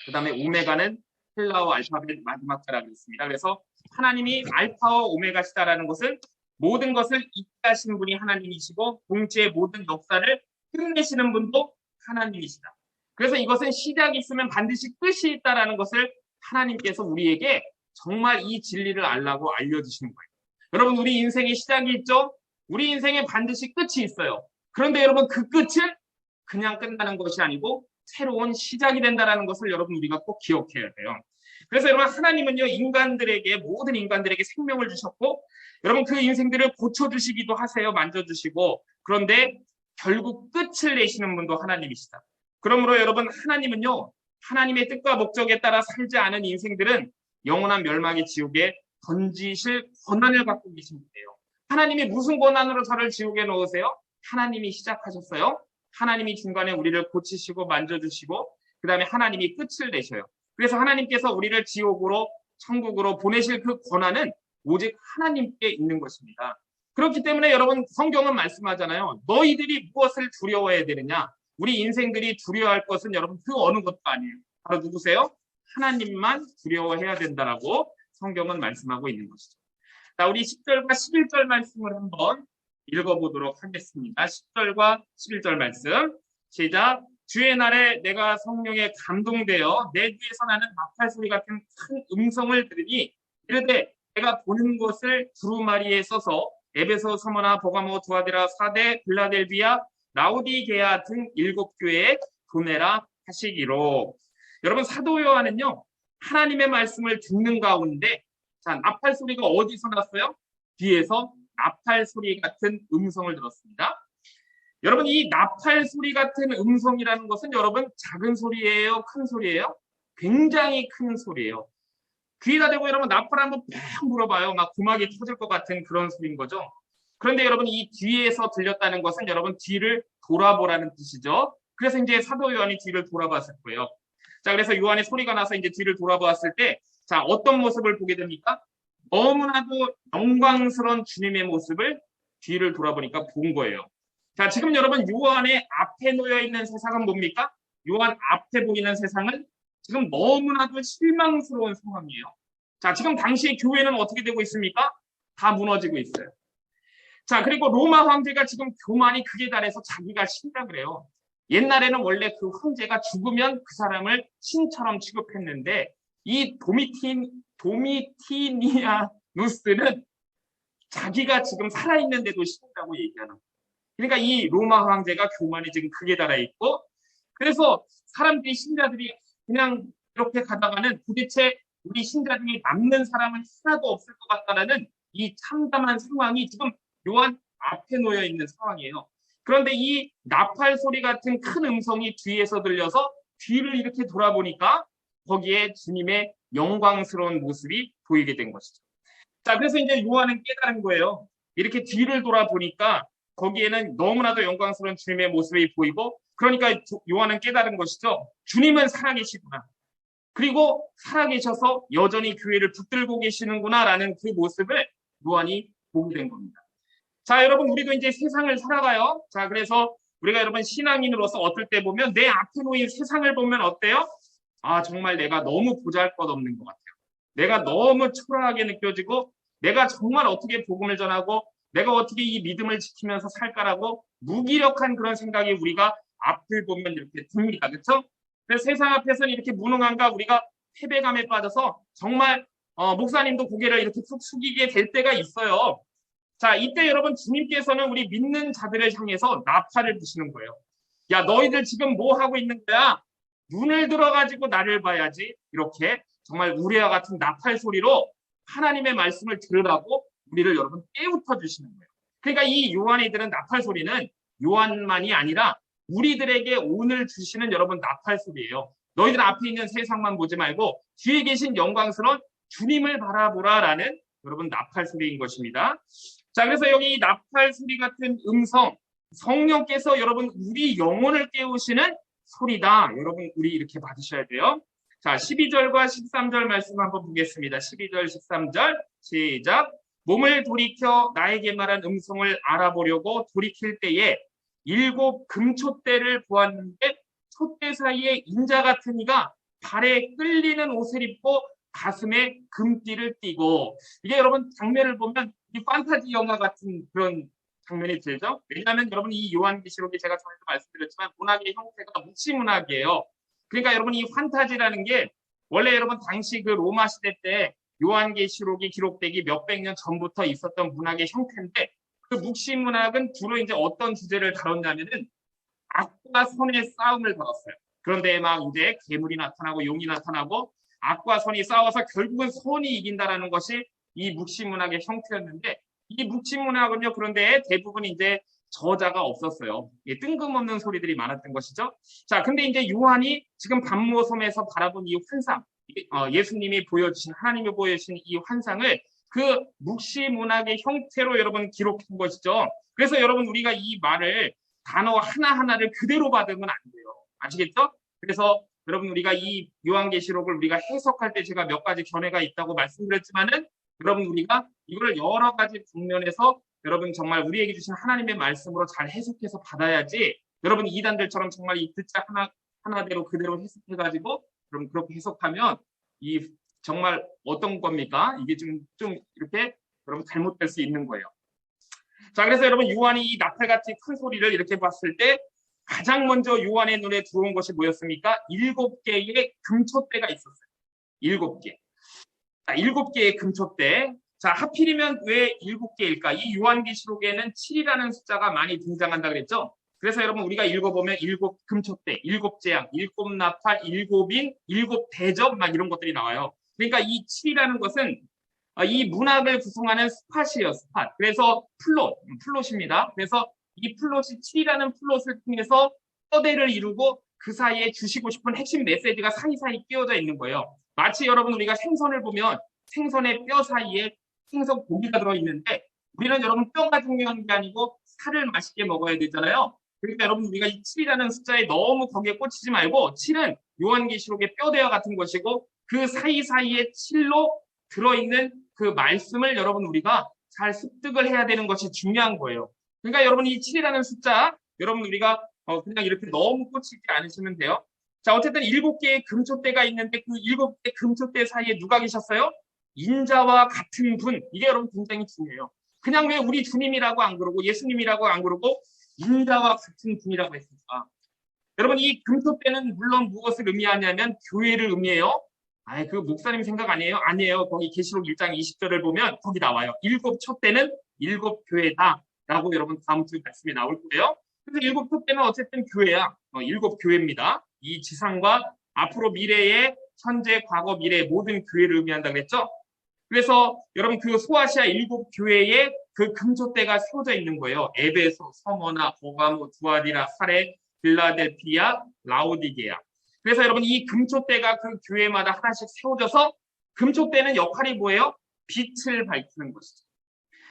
그 다음에 오메가는 헬라어 알파벳 마지막 자라 그랬습니다. 그래서 하나님이 알파와 오메가시다라는 것은 모든 것을 이끄하시는 분이 하나님이시고 동시에 모든 역사를 끝내시는 분도 하나님이시다. 그래서 이것은 시작이 있으면 반드시 끝이 있다라는 것을 하나님께서 우리에게 정말 이 진리를 알라고 알려주신 거예요. 여러분 우리 인생에 시작이 있죠? 우리 인생에 반드시 끝이 있어요. 그런데 여러분 그 끝은 그냥 끝나는 것이 아니고 새로운 시작이 된다는 것을 여러분 우리가 꼭 기억해야 돼요. 그래서 여러분 하나님은요 모든 인간들에게 생명을 주셨고 여러분 그 인생들을 고쳐주시기도 하세요. 만져주시고. 그런데 결국 끝을 내시는 분도 하나님이시다. 그러므로 여러분 하나님은요 하나님의 뜻과 목적에 따라 살지 않은 인생들은 영원한 멸망의 지옥에 던지실 권한을 갖고 계신 분이에요. 하나님이 무슨 권한으로 저를 지옥에 넣으세요? 하나님이 시작하셨어요. 하나님이 중간에 우리를 고치시고 만져주시고 그 다음에 하나님이 끝을 내셔요. 그래서 하나님께서 우리를 지옥으로 천국으로 보내실 그 권한은 오직 하나님께 있는 것입니다. 그렇기 때문에 여러분 성경은 말씀하잖아요. 너희들이 무엇을 두려워해야 되느냐? 우리 인생들이 두려워할 것은 여러분 그 어느 것도 아니에요. 바로 누구세요? 하나님만 두려워해야 된다라고 성경은 말씀하고 있는 것이죠. 자, 우리 10절과 11절 말씀을 한번 읽어보도록 하겠습니다. 10절과 11절 말씀 시작. 주의 날에 내가 성령에 감동되어 내 귀에서 나는 나팔 소리 같은 큰 음성을 들으니 이르되 내가 보는 것을 두루마리에 써서 에베소, 서머나, 버가모, 두아디라, 사데, 빌라델비아, 라우디게아 등 7교회에 보내라 하시기로. 여러분 사도 요한은요 하나님의 말씀을 듣는 가운데 자 나팔 소리가 어디서 났어요? 뒤에서 나팔 소리 같은 음성을 들었습니다. 여러분 이 나팔 소리 같은 음성이라는 것은 여러분 작은 소리예요? 큰 소리예요? 굉장히 큰 소리예요. 귀에다 대고 여러분 나팔 한번 팍 물어봐요. 막 구막이 터질 것 같은 그런 소리인 거죠. 그런데 여러분 이 뒤에서 들렸다는 것은 여러분 뒤를 돌아보라는 뜻이죠. 그래서 이제 사도 요한이 뒤를 돌아봤을 거예요. 자, 그래서 요한의 소리가 나서 이제 뒤를 돌아보았을 때, 자, 어떤 모습을 보게 됩니까? 너무나도 영광스러운 주님의 모습을 뒤를 돌아보니까 본 거예요. 자, 지금 여러분 요한의 앞에 놓여 있는 세상은 뭡니까? 요한 앞에 보이는 세상은 지금 너무나도 실망스러운 상황이에요. 자, 지금 당시의 교회는 어떻게 되고 있습니까? 다 무너지고 있어요. 자, 그리고 로마 황제가 지금 교만이 극에 달해서 자기가 신다 그래요. 옛날에는 원래 그 황제가 죽으면 그 사람을 신처럼 취급했는데 이 도미티니아누스는 자기가 지금 살아있는데도 신다고 얘기하는 거예요. 그러니까 이 로마 황제가 교만이 지금 극에 달해 있고 그래서 사람들이 신자들이 그냥 이렇게 가다가는 도대체 우리 신자 중에 남는 사람은 하나도 없을 것 같다라는 이 참담한 상황이 지금 요한 앞에 놓여 있는 상황이에요. 그런데 이 나팔 소리 같은 큰 음성이 뒤에서 들려서 뒤를 이렇게 돌아보니까 거기에 주님의 영광스러운 모습이 보이게 된 것이죠. 자, 그래서 이제 요한은 깨달은 거예요. 이렇게 뒤를 돌아보니까 거기에는 너무나도 영광스러운 주님의 모습이 보이고, 그러니까 요한은 깨달은 것이죠. 주님은 살아계시구나. 그리고 살아계셔서 여전히 교회를 붙들고 계시는구나라는 그 모습을 요한이 보게 된 겁니다. 자, 여러분, 우리도 이제 세상을 살아가요. 자, 그래서 우리가 여러분 신앙인으로서 어떨 때 보면 내 앞에 놓인 세상을 보면 어때요? 아, 정말 내가 너무 보잘것없는 것 같아요. 내가 너무 초라하게 느껴지고, 내가 정말 어떻게 복음을 전하고, 내가 어떻게 이 믿음을 지키면서 살까라고 무기력한 그런 생각이 우리가 앞을 보면 이렇게 듭니다. 그렇죠? 그래서 세상 앞에서는 이렇게 무능한가, 우리가 패배감에 빠져서 정말 목사님도 고개를 이렇게 푹 숙이게 될 때가 있어요. 자, 이때 여러분 주님께서는 우리 믿는 자들을 향해서 나팔을 부시는 거예요. 야, 너희들 지금 뭐 하고 있는 거야? 눈을 들어가지고 나를 봐야지. 이렇게 정말 우레와 같은 나팔 소리로 하나님의 말씀을 들으라고 우리를 여러분 깨우쳐 주시는 거예요. 그러니까 이 요한이 들은 나팔 소리는 요한만이 아니라 우리들에게 오늘 주시는 여러분 나팔 소리예요. 너희들 앞에 있는 세상만 보지 말고 뒤에 계신 영광스러운 주님을 바라보라라는 여러분 나팔 소리인 것입니다. 자, 그래서 여기 나팔 소리 같은 음성, 성령께서 여러분 우리 영혼을 깨우시는 소리다. 여러분 우리 이렇게 받으셔야 돼요. 자, 12절과 13절 말씀 한번 보겠습니다. 12절, 13절 시작. 몸을 돌이켜 나에게 말한 음성을 알아보려고 돌이킬 때에 7 금촛대를 보았는데 촛대 사이에 인자 같은 이가 발에 끌리는 옷을 입고 가슴에 금띠를 띠고, 이게 여러분 장면을 보면 이 판타지 영화 같은 그런 장면이 들죠. 왜냐하면 여러분 이 요한계시록이 제가 전에도 말씀드렸지만 문학의 형태가 묵시문학이에요. 그러니까 여러분 이 판타지라는 게 원래 여러분 당시 그 로마 시대 때 요한계시록이 기록되기 몇백 년 전부터 있었던 문학의 형태인데, 그 묵시문학은 주로 이제 어떤 주제를 다뤘냐면은 악과 선의 싸움을 다뤘어요. 그런데 막 이제 괴물이 나타나고 용이 나타나고 악과 선이 싸워서 결국은 선이 이긴다라는 것이 이 묵시문학의 형태였는데, 이 묵시문학은요, 그런데 대부분 이제 저자가 없었어요. 뜬금없는 소리들이 많았던 것이죠. 자, 근데 이제 요한이 지금 반모섬에서 바라본 이 환상, 예수님이 보여주신, 하나님이 보여주신 이 환상을 그 묵시문학의 형태로 여러분 기록한 것이죠. 그래서 여러분 우리가 이 말을 단어 하나하나를 그대로 받으면 안 돼요. 아시겠죠? 그래서 여러분 우리가 이 요한계시록을 우리가 해석할 때 제가 몇 가지 견해가 있다고 말씀드렸지만은, 여러분 우리가 이걸 여러 가지 방면에서 여러분 정말 우리에게 주신 하나님의 말씀으로 잘 해석해서 받아야지, 여러분 이단들처럼 정말 이 글자 하나대로 그대로 해석해가지고 그럼 그렇게 해석하면 이 정말 어떤 겁니까? 이게 좀 이렇게 여러분 잘못될 수 있는 거예요. 자, 그래서 여러분 요한이 이 나팔같이 큰 소리를 이렇게 봤을 때 가장 먼저 요한의 눈에 들어온 것이 뭐였습니까? 7개의 금촛대가 있었어요. 7개. 자, 7개의 금촛대. 자, 하필이면 왜 7개일까? 이 요한계시록에는 7이라는 숫자가 많이 등장한다 그랬죠? 그래서 여러분 우리가 읽어보면 7 금촛대, 7 재앙, 7 나팔, 7인, 7 대접 막 이런 것들이 나와요. 그러니까 이 7이라는 것은 이 문학을 구성하는 스팟이에요, 스팟. 그래서 플롯입니다. 그래서 이 플롯이 7이라는 플롯을 통해서 뼈대를 이루고 그 사이에 주시고 싶은 핵심 메시지가 사이사이 끼워져 있는 거예요. 마치 여러분 우리가 생선을 보면 생선의 뼈 사이에 생선 고기가 들어있는데, 우리는 여러분 뼈가 중요한 게 아니고 살을 맛있게 먹어야 되잖아요. 그러니까 여러분 우리가 이 7이라는 숫자에 너무 거기에 꽂히지 말고, 7은 요한계시록의 뼈대와 같은 것이고 그 사이사이에 7로 들어있는 그 말씀을 여러분 우리가 잘 습득을 해야 되는 것이 중요한 거예요. 그러니까 여러분 이 7이라는 숫자 여러분 우리가 그냥 이렇게 너무 꽂히지 않으시면 돼요. 자, 어쨌든 7개의 금촛대가 있는데 그 7개 금촛대 사이에 누가 계셨어요? 인자와 같은 분. 이게 여러분 굉장히 중요해요. 그냥 왜 우리 주님이라고 안 그러고 예수님이라고 안 그러고 인자와 같은 분이라고 했습니까? 여러분 이 금촛대는 물론 무엇을 의미하냐면 교회를 의미해요. 아예 그 목사님 생각 아니에요? 아니에요. 거기 계시록 1장 20절을 보면 거기 나와요. 7 촛대는 7 교회다 라고 여러분 다음 주 말씀에 나올 거예요. 그래서 7 촛대는 어쨌든 교회야. 7 교회입니다. 이 지상과 앞으로 미래의 현재, 과거, 미래 모든 교회를 의미한다 그랬죠. 그래서 여러분 그 소아시아 7 교회의 그 금초대가 세워져 있는 거예요. 에베소, 서머나, 버가모, 두아디라, 사레, 빌라델피아, 라오디게아. 그래서 여러분 이 금초대가 그 교회마다 하나씩 세워져서 금초대는 역할이 뭐예요? 빛을 밝히는 것이죠.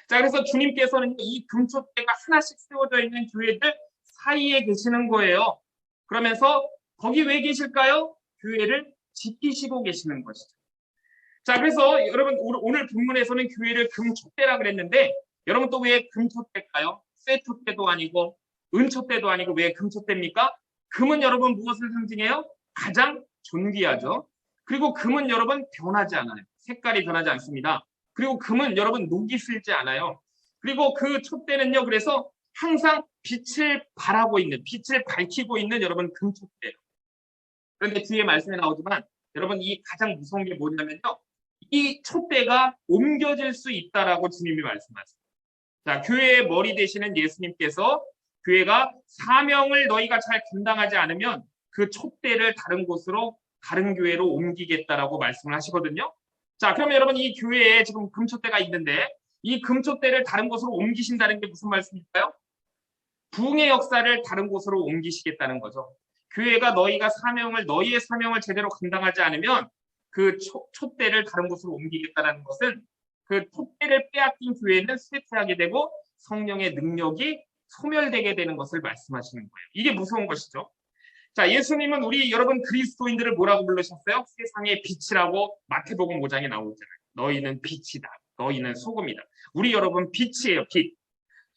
자, 그래서 주님께서는 이 금초대가 하나씩 세워져 있는 교회들 사이에 계시는 거예요. 그러면서 거기 왜 계실까요? 교회를 지키시고 계시는 것이죠. 자, 그래서 여러분 오늘 본문에서는 교회를 금초대라 그랬는데 여러분 또 왜 금초대일까요? 쇠초대도 아니고 은초대도 아니고 왜 금초대입니까? 금은 여러분 무엇을 상징해요? 가장 존귀하죠. 그리고 금은 여러분 변하지 않아요. 색깔이 변하지 않습니다. 그리고 금은 여러분 녹이 슬지 않아요. 그리고 그 촛대는요, 그래서 항상 빛을 발하고 있는, 빛을 밝히고 있는 여러분 금촛대예요. 그런데 뒤에 말씀에 나오지만 여러분 이 가장 무서운 게 뭐냐면요. 이 촛대가 옮겨질 수 있다라고 주님이 말씀하세요. 자, 교회의 머리 되시는 예수님께서 교회가 사명을 너희가 잘 감당하지 않으면 그 촛대를 다른 곳으로 다른 교회로 옮기겠다라고 말씀을 하시거든요. 자, 그러면 여러분 이 교회에 지금 금촛대가 있는데 이 금촛대를 다른 곳으로 옮기신다는 게 무슨 말씀일까요? 부흥의 역사를 다른 곳으로 옮기시겠다는 거죠. 교회가 너희의 사명을 제대로 감당하지 않으면 그 촛대를 다른 곳으로 옮기겠다는 것은 그 촛대를 빼앗긴 교회는 쇠퇴하게 되고 성령의 능력이 소멸되게 되는 것을 말씀하시는 거예요. 이게 무서운 것이죠. 자, 예수님은 우리 여러분 그리스도인들을 뭐라고 부르셨어요? 세상의 빛이라고 마태복음 5장에 나오잖아요. 너희는 빛이다. 너희는 소금이다. 우리 여러분 빛이에요. 빛.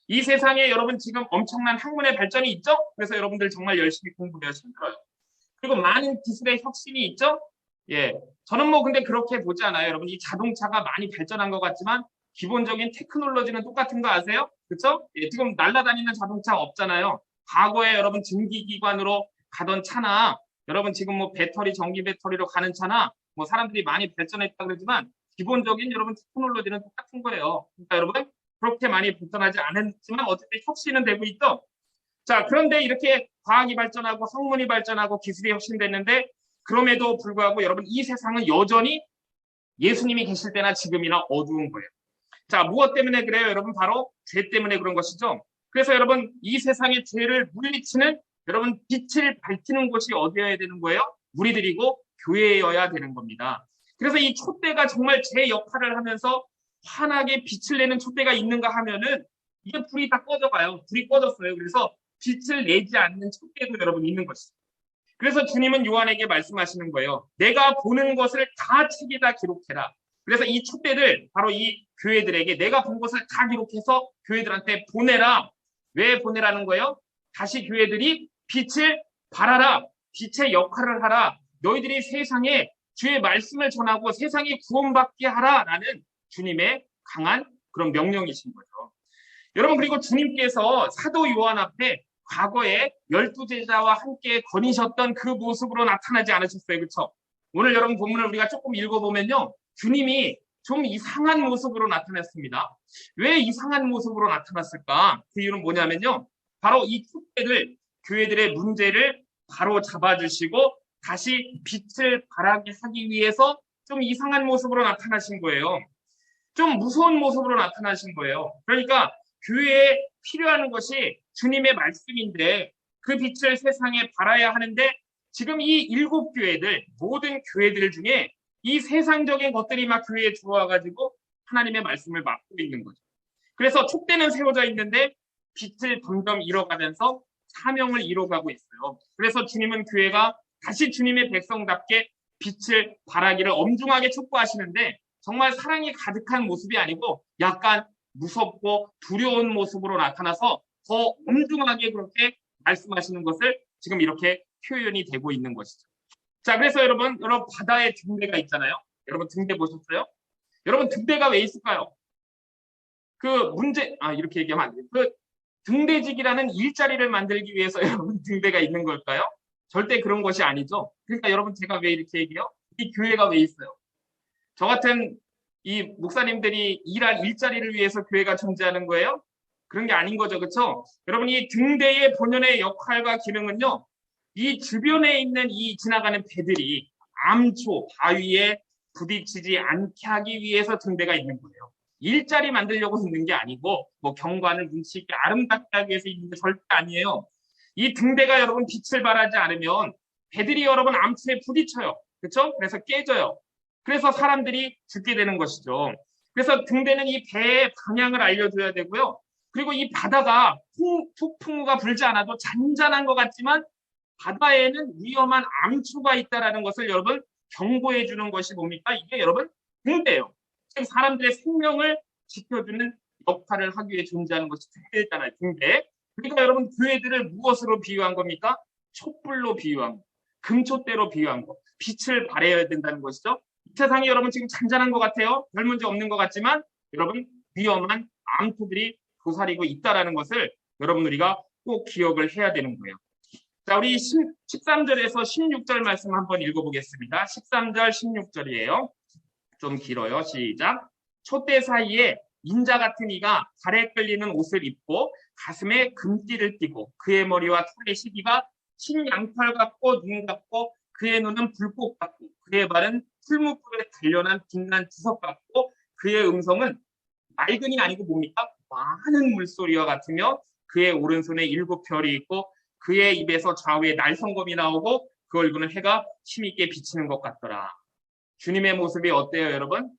이 세상에 여러분 지금 엄청난 학문의 발전이 있죠? 그래서 여러분들 정말 열심히 공부해야 힘들어요. 그리고 많은 기술의 혁신이 있죠? 예. 저는 뭐 근데 그렇게 보지 않아요. 여러분 이 자동차가 많이 발전한 것 같지만 기본적인 테크놀로지는 똑같은 거 아세요? 그렇죠? 예, 지금 날아다니는 자동차 없잖아요. 과거에 여러분 증기기관으로 가던 차나 여러분 지금 뭐 배터리, 전기 배터리로 가는 차나 뭐 사람들이 많이 발전했다 그러지만 기본적인 여러분 테크놀로지는 똑같은 거예요. 그러니까 여러분 그렇게 많이 발전하지 않았지만 어쨌든 혁신은 되고 있죠. 자, 그런데 이렇게 과학이 발전하고 학문이 발전하고 기술이 혁신됐는데 그럼에도 불구하고 여러분 이 세상은 여전히 예수님이 계실 때나 지금이나 어두운 거예요. 자, 무엇 때문에 그래요? 여러분 바로 죄 때문에 그런 것이죠. 그래서 여러분 이 세상의 죄를 물리치는 여러분 빛을 밝히는 곳이 어디여야 되는 거예요? 우리들이고 교회여야 되는 겁니다. 그래서 이 촛대가 정말 제 역할을 하면서 환하게 빛을 내는 촛대가 있는가 하면은 이게 불이 다 꺼져가요. 불이 꺼졌어요. 그래서 빛을 내지 않는 촛대도 여러분 있는 것이죠. 그래서 주님은 요한에게 말씀하시는 거예요. 내가 보는 것을 다 책에다 기록해라. 그래서 이 촛대를 바로 이 교회들에게 내가 본 것을 다 기록해서 교회들한테 보내라. 왜 보내라는 거예요? 다시 교회들이 빛을 발하라. 빛의 역할을 하라. 너희들이 세상에 주의 말씀을 전하고 세상이 구원받게 하라라는 주님의 강한 그런 명령이신 거죠. 여러분 그리고 주님께서 사도 요한 앞에 과거에 12제자와 함께 거니셨던 그 모습으로 나타나지 않으셨어요. 그렇죠? 오늘 여러분 본문을 우리가 조금 읽어보면요. 주님이 좀 이상한 모습으로 나타났습니다. 왜 이상한 모습으로 나타났을까? 그 이유는 뭐냐면요. 바로 이 촛대들, 교회들의 문제를 바로 잡아주시고 다시 빛을 발하게 하기 위해서 좀 이상한 모습으로 나타나신 거예요. 좀 무서운 모습으로 나타나신 거예요. 그러니까 교회에 필요한 것이 주님의 말씀인데 그 빛을 세상에 발하야 하는데 지금 이 7교회들, 모든 교회들 중에 이 세상적인 것들이 막 교회에 들어와가지고 하나님의 말씀을 막고 있는 거죠. 그래서 촛대는 세워져 있는데 빛을 점점 잃어가면서 사명을 잃어가고 있어요. 그래서 주님은 교회가 다시 주님의 백성답게 빛을 발하기를 엄중하게 촉구하시는데 정말 사랑이 가득한 모습이 아니고 약간 무섭고 두려운 모습으로 나타나서 더 엄중하게 그렇게 말씀하시는 것을 지금 이렇게 표현이 되고 있는 것이죠. 자, 그래서 여러분 바다에 등대가 있잖아요. 여러분 등대 보셨어요? 여러분 등대가 왜 있을까요? 이렇게 얘기하면 안 돼요. 그 등대직이라는 일자리를 만들기 위해서 여러분 등대가 있는 걸까요? 절대 그런 것이 아니죠. 그러니까 여러분 제가 왜 이렇게 얘기해요? 이 교회가 왜 있어요? 저 같은 이 목사님들이 일할 일자리를 위해서 교회가 존재하는 거예요? 그런 게 아닌 거죠. 그렇죠? 여러분 이 등대의 본연의 역할과 기능은요. 이 주변에 있는 이 지나가는 배들이 암초, 바위에 부딪히지 않게 하기 위해서 등대가 있는 거예요. 일자리 만들려고 있는 게 아니고 뭐 경관을 눈치 있게 아름답게 하기 위해서 있는 게 절대 아니에요. 이 등대가 여러분 빛을 발하지 않으면 배들이 여러분 암초에 부딪혀요. 그렇죠? 그래서 깨져요. 그래서 사람들이 죽게 되는 것이죠. 그래서 등대는 이 배의 방향을 알려줘야 되고요. 그리고 이 바다가 폭풍우가 불지 않아도 잔잔한 것 같지만 바다에는 위험한 암초가 있다는 것을 여러분 경고해 주는 것이 뭡니까? 이게 여러분 등대예요. 지금 사람들의 생명을 지켜주는 역할을 하기 위해 존재하는 것이 등대잖아요. 등대. 그러니까 여러분 교회들을 무엇으로 비유한 겁니까? 촛불로 비유한 거. 금초대로 비유한 거. 빛을 발해야 된다는 것이죠. 이 세상이 여러분 지금 잔잔한 것 같아요. 별 문제 없는 것 같지만 여러분 위험한 암초들이 도사리고 있다는 것을 여러분 우리가 꼭 기억을 해야 되는 거예요. 자, 우리 13절에서 16절 말씀 한번 읽어보겠습니다. 13절, 16절이에요. 좀 길어요. 시작. 촛대 사이에 인자 같은 이가 발에 끌리는 옷을 입고 가슴에 금띠를 띠고 그의 머리와 털의 시기가 흰 양털 같고 눈 같고 그의 눈은 불꽃 같고 그의 발은 풀무불에 단련한 빛난 주석 같고 그의 음성은 맑은이 아니고 뭡니까? 많은 물소리와 같으며 그의 오른손에 7별이 있고 그의 입에서 좌우에 날성검이 나오고 그 얼굴은 해가 힘있게 비치는 것 같더라. 주님의 모습이 어때요, 여러분?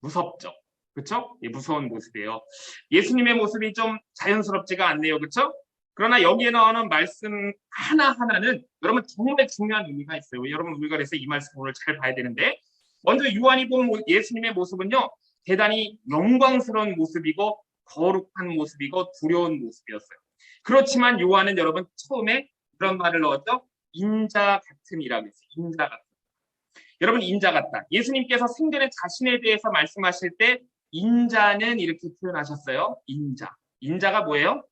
무섭죠? 그렇죠? 예, 무서운 모습이에요. 예수님의 모습이 좀 자연스럽지가 않네요. 그렇죠? 그러나 여기에 나오는 말씀 하나하나는 여러분 정말 중요한 의미가 있어요. 여러분 우리가 그래서 이 말씀 오늘 잘 봐야 되는데 먼저 요한이 본 예수님의 모습은요. 대단히 영광스러운 모습이고 거룩한 모습이고 두려운 모습이었어요. 그렇지만 요한은 여러분 처음에 그런 말을 넣었죠. 인자 같은이라고 했어요. 인자 같은. 여러분 인자 같다. 예수님께서 생전에 자신에 대해서 말씀하실 때 인자는 이렇게 표현하셨어요. 인자. 인자가 뭐예요?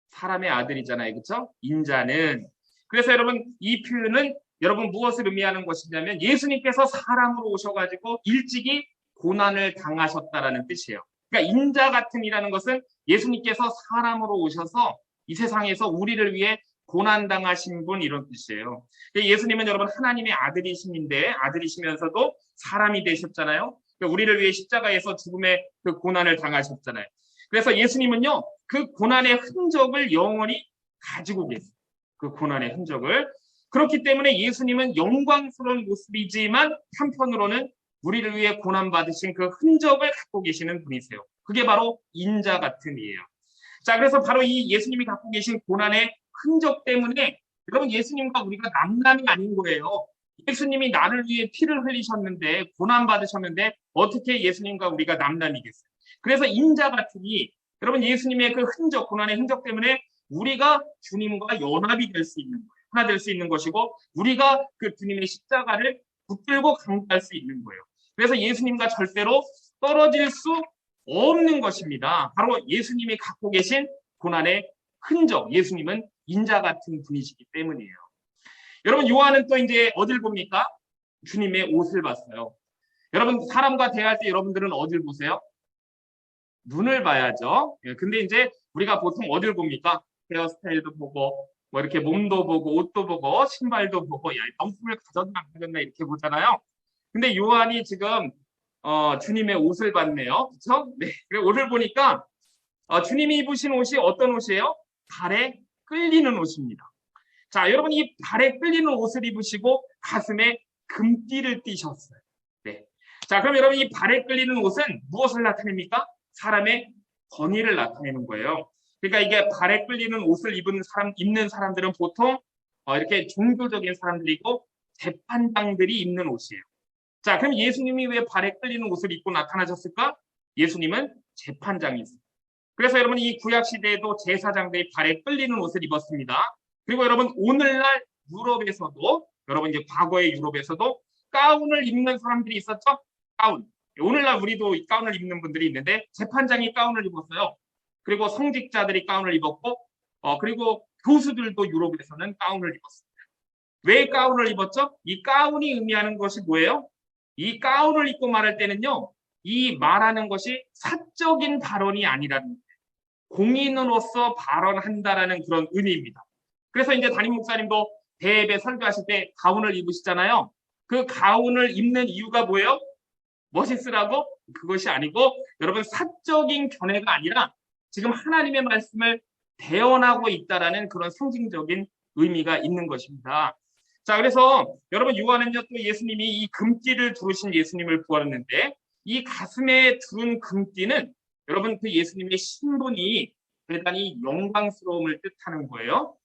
사람의 아들이잖아요. 그렇죠? 인자는. 그래서 여러분 이 표현은 여러분 무엇을 의미하는 것이냐면 예수님께서 사람으로 오셔가지고 일찍이 고난을 당하셨다라는 뜻이에요. 그러니까 인자 같은이라는 것은 예수님께서 사람으로 오셔서 이 세상에서 우리를 위해 고난당하신 분 이런 뜻이에요. 예수님은 여러분 하나님의 아들이시면서도 사람이 되셨잖아요. 우리를 위해 십자가에서 죽음의 그 고난을 당하셨잖아요. 그래서 예수님은요 그 고난의 흔적을 영원히 가지고 계세요. 그 고난의 흔적을. 그렇기 때문에 예수님은 영광스러운 모습이지만 한편으로는 우리를 위해 고난받으신 그 흔적을 갖고 계시는 분이세요. 그게 바로 인자 같은 이에요. 자, 그래서 바로 이 예수님이 갖고 계신 고난의 흔적 때문에 여러분 예수님과 우리가 남남이 아닌 거예요. 예수님이 나를 위해 피를 흘리셨는데 고난받으셨는데 어떻게 예수님과 우리가 남남이겠어요. 그래서 인자 같으니 여러분 예수님의 그 흔적, 고난의 흔적 때문에 우리가 주님과 연합이 될 수 있는 거예요. 하나 될 수 있는 것이고 우리가 그 주님의 십자가를 붙들고 강구할 수 있는 거예요. 그래서 예수님과 절대로 떨어질 수 없는 것입니다. 바로 예수님이 갖고 계신 고난의 흔적, 예수님은 인자 같은 분이시기 때문이에요. 여러분 요한은 또 이제 어딜 봅니까? 주님의 옷을 봤어요. 여러분 사람과 대할 때 여러분들은 어딜 보세요? 눈을 봐야죠. 근데 이제 우리가 보통 어딜 봅니까? 헤어스타일도 보고 뭐 이렇게 몸도 보고 옷도 보고 신발도 보고 야 명품을 가졌나 안 가졌나 이렇게 보잖아요. 근데 요한이 지금 주님의 옷을 봤네요. 그렇죠? 네. 그리고 옷을 보니까 주님이 입으신 옷이 어떤 옷이에요? 발에 끌리는 옷입니다. 자, 여러분 이 발에 끌리는 옷을 입으시고 가슴에 금띠를 띠셨어요. 네. 자, 그럼 여러분 이 발에 끌리는 옷은 무엇을 나타냅니까? 사람의 권위를 나타내는 거예요. 그러니까 이게 발에 끌리는 옷을 입는 사람들은 보통 이렇게 종교적인 사람들이고 재판장들이 입는 옷이에요. 자, 그럼 예수님이 왜 발에 끌리는 옷을 입고 나타나셨을까? 예수님은 재판장이었어요. 그래서 여러분 이 구약 시대에도 제사장들이 발에 끌리는 옷을 입었습니다. 그리고 여러분 오늘날 유럽에서도 여러분 이제 과거의 유럽에서도 가운을 입는 사람들이 있었죠? 가운. 오늘날 우리도 이 가운을 입는 분들이 있는데 재판장이 가운을 입었어요. 그리고 성직자들이 가운을 입었고 그리고 교수들도 유럽에서는 가운을 입었습니다. 왜 가운을 입었죠? 이 가운이 의미하는 것이 뭐예요? 이 가운을 입고 말할 때는요. 이 말하는 것이 사적인 발언이 아니라는 거예요. 공인으로서 발언한다라는 그런 의미입니다. 그래서 이제 담임 목사님도 대예배 설교하실 때 가운을 입으시잖아요. 그 가운을 입는 이유가 뭐예요? 멋있으라고? 그것이 아니고 여러분 사적인 견해가 아니라 지금 하나님의 말씀을 대언하고 있다라는 그런 상징적인 의미가 있는 것입니다. 자, 그래서 여러분 요한은요 또 예수님이 이 금띠를 두르신 예수님을 보았는데 이 가슴에 두른 금띠는 여러분 그 예수님의 신분이 대단히 영광스러움을 뜻하는 거예요.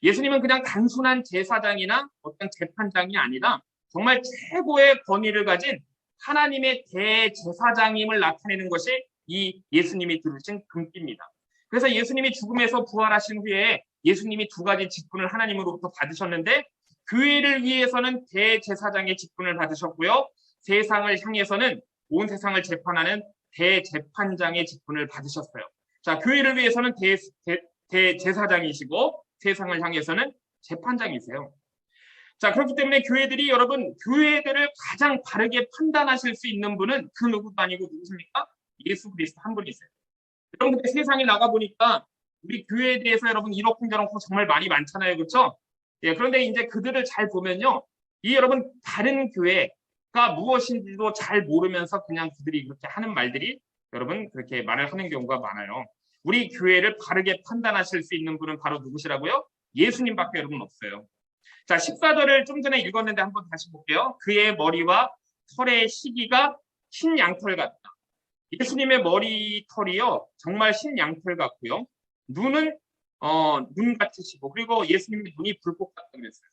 예수님은 그냥 단순한 제사장이나 어떤 재판장이 아니라 정말 최고의 권위를 가진 하나님의 대제사장임을 나타내는 것이 이 예수님이 두르신 금띠입니다. 그래서 예수님이 죽음에서 부활하신 후에 예수님이 두 가지 직분을 하나님으로부터 받으셨는데 교회를 위해서는 대제사장의 직분을 받으셨고요. 세상을 향해서는 온 세상을 재판하는 대재판장의 직분을 받으셨어요. 자, 교회를 위해서는 대제사장이시고 세상을 향해서는 재판장이세요. 자, 그렇기 때문에 교회들이 여러분 교회들을 가장 바르게 판단하실 수 있는 분은 그 누구도 아니고 누구십니까? 예수 그리스도 한 분이세요. 여러분 근데 세상에 나가 보니까 우리 교회에 대해서 여러분 이렇고 저렇고 정말 말이 많잖아요, 그렇죠? 예, 그런데 이제 그들을 잘 보면요, 이 여러분 다른 교회가 무엇인지도 잘 모르면서 그냥 그들이 그렇게 하는 말들이 여러분 그렇게 말을 하는 경우가 많아요. 우리 교회를 바르게 판단하실 수 있는 분은 바로 누구시라고요? 예수님밖에 여러분 없어요. 자, 14절을 좀 전에 읽었는데 한번 다시 볼게요. 그의 머리와 털의 시기가 흰 양털 같다. 예수님의 머리털이요 정말 흰 양털 같고요. 눈은 눈 같으시고 그리고 예수님의 눈이 불꽃 같다 그랬어요.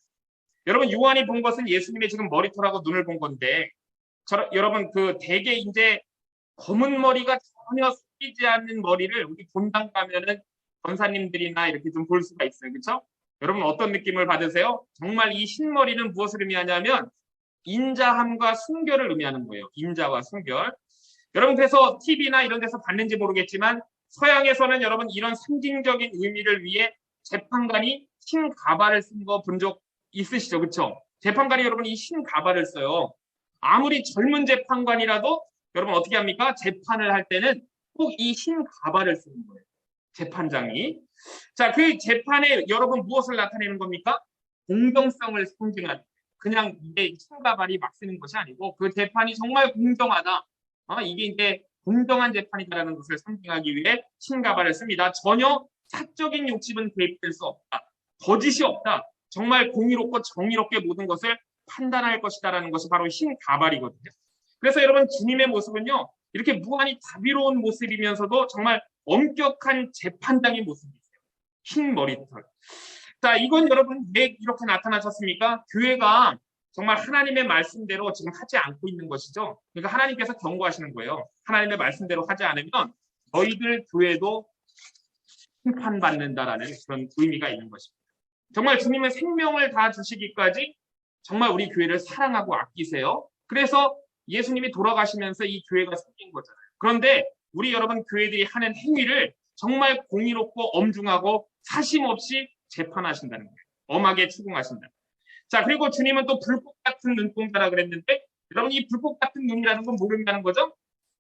여러분 요한이 본 것은 예수님의 지금 머리털하고 눈을 본 건데 여러분 그 대개 이제 검은 머리가 전혀 섞이지 않는 머리를 우리 본당 가면은 권사님들이나 이렇게 좀 볼 수가 있어요. 그렇죠? 여러분 어떤 느낌을 받으세요? 정말 이 흰머리는 무엇을 의미하냐면 인자함과 순결을 의미하는 거예요. 인자와 순결. 여러분 그래서 TV나 이런 데서 봤는지 모르겠지만 서양에서는 여러분 이런 상징적인 의미를 위해 재판관이 흰 가발을 쓴 거 본 적 있으시죠? 그렇죠? 재판관이 여러분 이 흰 가발을 써요. 아무리 젊은 재판관이라도 여러분 어떻게 합니까? 재판을 할 때는 꼭 이 흰 가발을 쓰는 거예요. 재판장이. 자, 그 재판에 여러분 무엇을 나타내는 겁니까? 공정성을 상징하는. 그냥 이게 흰 가발이 막 쓰는 것이 아니고 그 재판이 정말 공정하다. 이게 이제 공정한 재판이다라는 것을 상징하기 위해 흰 가발을 씁니다. 전혀 사적인 욕심은 개입될 수 없다. 거짓이 없다. 정말 공의롭고 정의롭게 모든 것을 판단할 것이다라는 것이 바로 흰 가발이거든요. 그래서 여러분 주님의 모습은요. 이렇게 무한히 자비로운 모습이면서도 정말 엄격한 재판장의 모습이세요. 흰 머리털. 자, 이건 여러분 왜 이렇게 나타나셨습니까? 교회가 정말 하나님의 말씀대로 지금 하지 않고 있는 것이죠. 그러니까 하나님께서 경고하시는 거예요. 하나님의 말씀대로 하지 않으면 너희들 교회도 심판받는다라는 그런 의미가 있는 것입니다. 정말 주님은 생명을 다 주시기까지 정말 우리 교회를 사랑하고 아끼세요. 그래서 예수님이 돌아가시면서 이 교회가 생긴 거잖아요. 그런데 우리 여러분 교회들이 하는 행위를 정말 공의롭고 엄중하고 사심 없이 재판하신다는 거예요. 엄하게 추궁하신다. 자, 그리고 주님은 또 불꽃 같은 눈동자라 그랬는데 여러분 이 불꽃 같은 눈이라는 건 뭘 의미하는 거죠?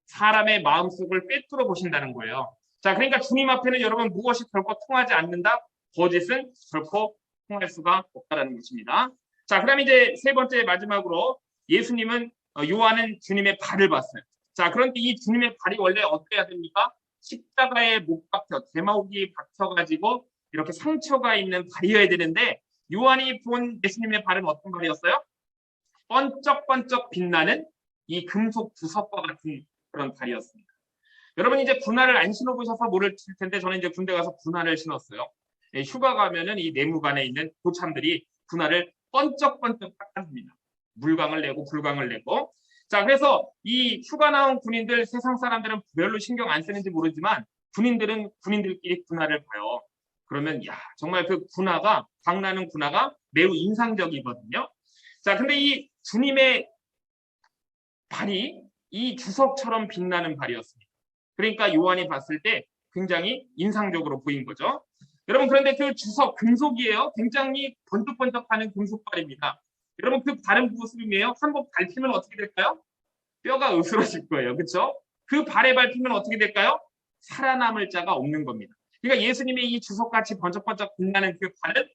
사람의 마음속을 꿰뚫어 보신다는 거예요. 자, 그러니까 주님 앞에는 여러분 무엇이 결코 통하지 않는다? 거짓은 결코 통할 수가 없다라는 것입니다. 자, 그럼 이제 세 번째 마지막으로 예수님은 요한은 주님의 발을 봤어요. 자, 그런데 이 주님의 발이 원래 어때야 됩니까? 십자가에 못 박혀, 대마옥이 박혀가지고 이렇게 상처가 있는 발이어야 되는데 요한이 본 예수님의 발은 어떤 발이었어요? 번쩍번쩍 빛나는 이 금속 부석과 같은 그런 발이었습니다. 여러분 이제 군화를 안 신어보셔서 모를 텐데 저는 이제 군대 가서 군화를 신었어요. 휴가 가면은 이 내무관에 있는 고참들이 군화를 번쩍번쩍 닦아줍니다. 물광을 내고 불광을 내고. 자, 그래서 이 휴가 나온 군인들 세상 사람들은 별로 신경 안 쓰는지 모르지만 군인들은 군인들끼리 군화를 봐요. 그러면 야 정말 그 군화가 광나는 군화가 매우 인상적이거든요. 자, 근데 이 주님의 발이 이 주석처럼 빛나는 발이었습니다. 그러니까 요한이 봤을 때 굉장히 인상적으로 보인 거죠. 여러분 그런데 그 주석 금속이에요. 굉장히 번쩍번쩍하는 금속발입니다. 여러분 그 발은 무엇을 의미해요? 한번 밟히면 어떻게 될까요? 뼈가 으스러질 거예요. 그렇죠? 그 발에 밟히면 어떻게 될까요? 살아남을 자가 없는 겁니다. 그러니까 예수님의 이 주석같이 번쩍번쩍 빛나는 그 발은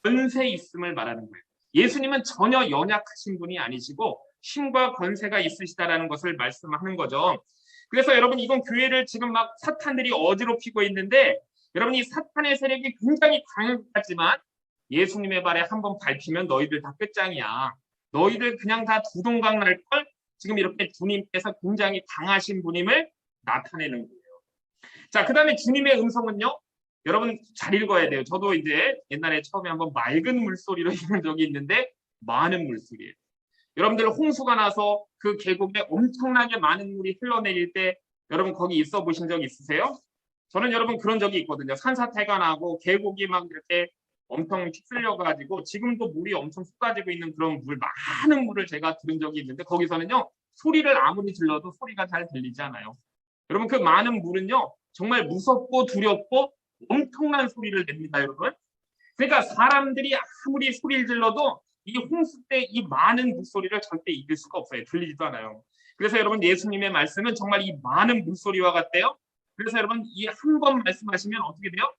권세 있음을 말하는 거예요. 예수님은 전혀 연약하신 분이 아니시고 힘과 권세가 있으시다라는 것을 말씀하는 거죠. 그래서 여러분 이건 교회를 지금 막 사탄들이 어지럽히고 있는데 여러분 이 사탄의 세력이 굉장히 강하지만 예수님의 발에 한번 밟히면 너희들 다 끝장이야. 너희들 그냥 다 두동강 날걸? 지금 이렇게 주님께서 굉장히 강하신 분임을 나타내는 거예요. 자, 그 다음에 주님의 음성은요. 여러분 잘 읽어야 돼요. 저도 이제 옛날에 처음에 한번 맑은 물소리로 읽은 적이 있는데 많은 물소리예요. 여러분들 홍수가 나서 그 계곡에 엄청나게 많은 물이 흘러내릴 때 여러분 거기 있어 보신 적 있으세요? 저는 여러분 그런 적이 있거든요. 산사태가 나고 계곡이 막 이렇게 엄청 휩쓸려가지고 지금도 물이 엄청 쏟아지고 있는 그런 많은 물을 제가 들은 적이 있는데 거기서는요. 소리를 아무리 질러도 소리가 잘 들리지 않아요. 여러분 그 많은 물은요. 정말 무섭고 두렵고 엄청난 소리를 냅니다, 여러분. 그러니까 사람들이 아무리 소리를 질러도 이 홍수 때 이 많은 물소리를 절대 이길 수가 없어요. 들리지도 않아요. 그래서 여러분 예수님의 말씀은 정말 이 많은 물소리와 같대요. 그래서 여러분 이 한 번 말씀하시면 어떻게 돼요?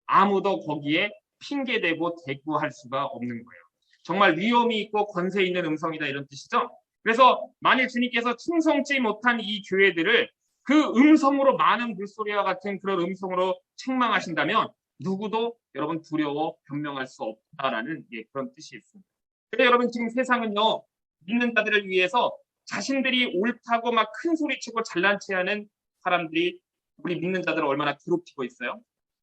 아무도 거기에 핑계대고 대꾸할 수가 없는 거예요. 정말 위험이 있고 권세 있는 음성이다 이런 뜻이죠. 그래서 만일 주님께서 충성치 못한 이 교회들을 그 음성으로 많은 물소리와 같은 그런 음성으로 책망하신다면 누구도 여러분 두려워 변명할 수 없다라는 그런 뜻이 있습니다. 그래서 여러분 지금 세상은요 믿는 자들을 위해서 자신들이 옳다고 막 큰 소리치고 잘난 체하는 사람들이 우리 믿는 자들을 얼마나 괴롭히고 있어요.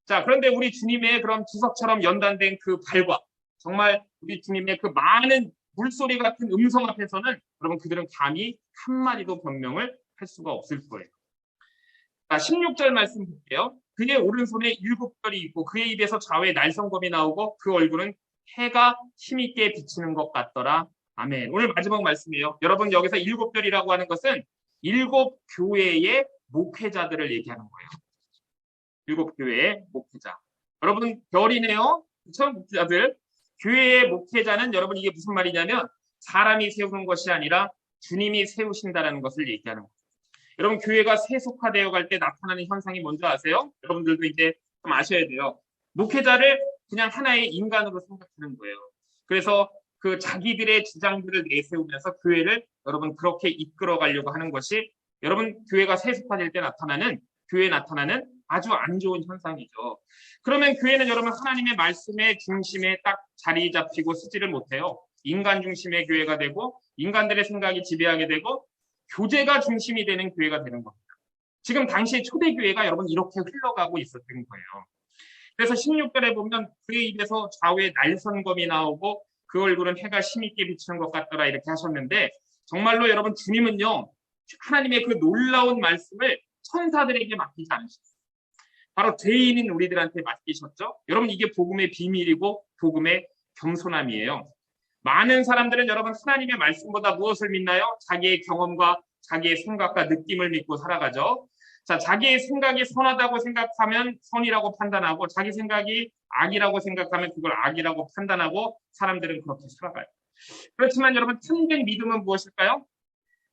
자, 그런데 우리 주님의 그런 주석처럼 연단된 그 발과 정말 우리 주님의 그 많은 물소리 같은 음성 앞에서는 여러분 그들은 감히 한마디도 변명을 할 수가 없을 거예요. 자, 16절 말씀 볼게요. 그의 오른손에 7별이 있고 그의 입에서 좌우에 날성검이 나오고 그 얼굴은 해가 힘있게 비치는 것 같더라. 아멘. 오늘 마지막 말씀이에요. 여러분 여기서 7별이라고 하는 것은 7 교회의 목회자들을 얘기하는 거예요. 7 교회의 목회자. 여러분 별이네요. 그렇죠? 목회자들. 교회의 목회자는 여러분 이게 무슨 말이냐면 사람이 세우는 것이 아니라 주님이 세우신다라는 것을 얘기하는 거예요. 여러분 교회가 세속화되어 갈 때 나타나는 현상이 뭔지 아세요? 여러분들도 이제 좀 아셔야 돼요. 목회자를 그냥 하나의 인간으로 생각하는 거예요. 그래서 그 자기들의 주장들을 내세우면서 교회를 여러분 그렇게 이끌어 가려고 하는 것이 여러분 교회가 세속화될 때 나타나는 교회에 나타나는 아주 안 좋은 현상이죠. 그러면 교회는 여러분 하나님의 말씀의 중심에 딱 자리 잡히고 쓰지를 못해요. 인간 중심의 교회가 되고 인간들의 생각이 지배하게 되고 교제가 중심이 되는 교회가 되는 겁니다. 지금 당시 초대교회가 여러분 이렇게 흘러가고 있었던 거예요. 그래서 16절에 보면 그의 입에서 좌우에 날선검이 나오고 그 얼굴은 해가 힘있게 비치는 것 같더라 이렇게 하셨는데 정말로 여러분 주님은요 하나님의 그 놀라운 말씀을 천사들에게 맡기지 않으셨어요. 바로 죄인인 우리들한테 맡기셨죠. 여러분 이게 복음의 비밀이고 복음의 겸손함이에요. 많은 사람들은 여러분 하나님의 말씀보다 무엇을 믿나요? 자기의 경험과 자기의 생각과 느낌을 믿고 살아가죠. 자, 자기의 생각이 선하다고 생각하면 선이라고 판단하고 자기 생각이 악이라고 생각하면 그걸 악이라고 판단하고 사람들은 그렇게 살아가요. 그렇지만 여러분 참된 믿음은 무엇일까요?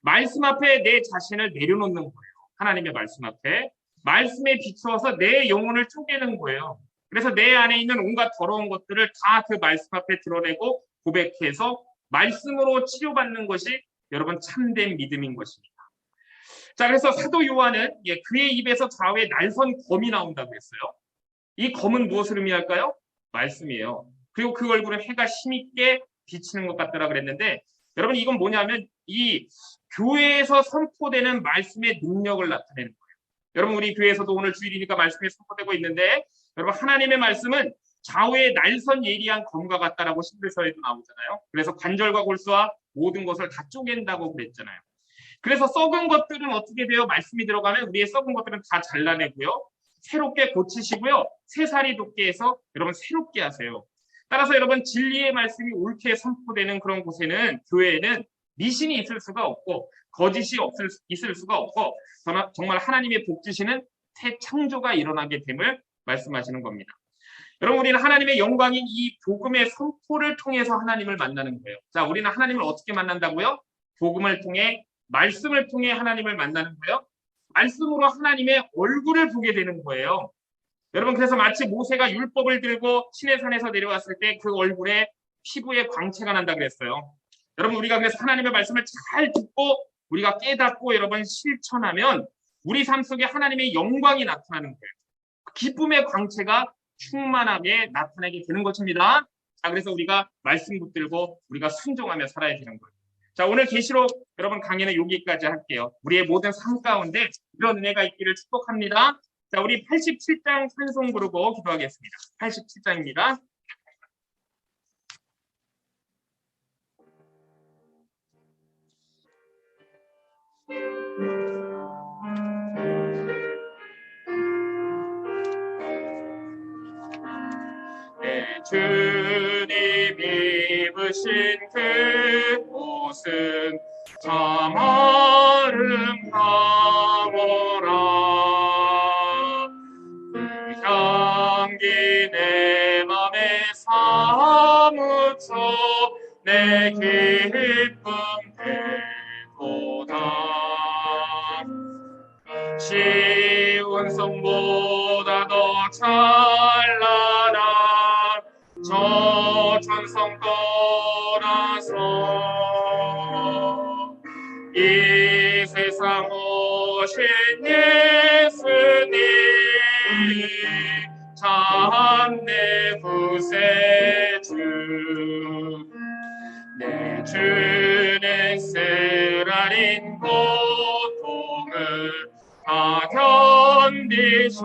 말씀 앞에 내 자신을 내려놓는 거예요. 하나님의 말씀 앞에. 말씀에 비추어서 내 영혼을 쪼개는 거예요. 그래서 내 안에 있는 온갖 더러운 것들을 다 그 말씀 앞에 드러내고 고백해서 말씀으로 치료받는 것이 여러분 참된 믿음인 것입니다. 자, 그래서 사도 요한은 그의 입에서 좌우에 날선 검이 나온다고 했어요. 이 검은 무엇을 의미할까요? 말씀이에요. 그리고 그 얼굴은 해가 힘있게 비치는 것 같더라 그랬는데 여러분 이건 뭐냐면 이 교회에서 선포되는 말씀의 능력을 나타내는 거예요. 여러분 우리 교회에서도 오늘 주일이니까 말씀이 선포되고 있는데 여러분 하나님의 말씀은 좌우에 날선 예리한 검과 같다라고 신들서에도 나오잖아요. 그래서 관절과 골수와 모든 것을 다 쪼갠다고 그랬잖아요. 그래서 썩은 것들은 어떻게 돼요? 말씀이 들어가면 우리의 썩은 것들은 다 잘라내고요. 새롭게 고치시고요. 새살이 돋게 해서 여러분 새롭게 하세요. 따라서 여러분 진리의 말씀이 옳게 선포되는 그런 곳에는 교회에는 미신이 있을 수가 없고 거짓이 있을 수가 없고 정말 하나님의 복 주시는 새 창조가 일어나게 됨을 말씀하시는 겁니다. 여러분 우리는 하나님의 영광인 이 복음의 선포를 통해서 하나님을 만나는 거예요. 자, 우리는 하나님을 어떻게 만난다고요? 복음을 통해 말씀을 통해 하나님을 만나는 거예요. 말씀으로 하나님의 얼굴을 보게 되는 거예요. 여러분 그래서 마치 모세가 율법을 들고 시내산에서 내려왔을 때 그 얼굴에 피부에 광채가 난다 그랬어요. 여러분, 우리가 그래서 하나님의 말씀을 잘 듣고 우리가 깨닫고 여러분 실천하면 우리 삶 속에 하나님의 영광이 나타나는 거예요. 기쁨의 광채가 충만하게 나타나게 되는 것입니다. 자, 그래서 우리가 말씀 붙들고 우리가 순종하며 살아야 되는 거예요. 자, 오늘 계시록 여러분 강의는 여기까지 할게요. 우리의 모든 삶 가운데 이런 은혜가 있기를 축복합니다. 자, 우리 87장 찬송 부르고 기도하겠습니다. 87장입니다. 내 주님 입으신 그 옷은 참 아름다워라. 그 향기 내 맘에 사무쳐 내 기쁨 되도다. 쉬운 성보다 더 찬란한 저 천성 떠나서 이 세상 오신 예수님 참 내 구세주. 내 주는 쓰라린 고통을 다 견디셔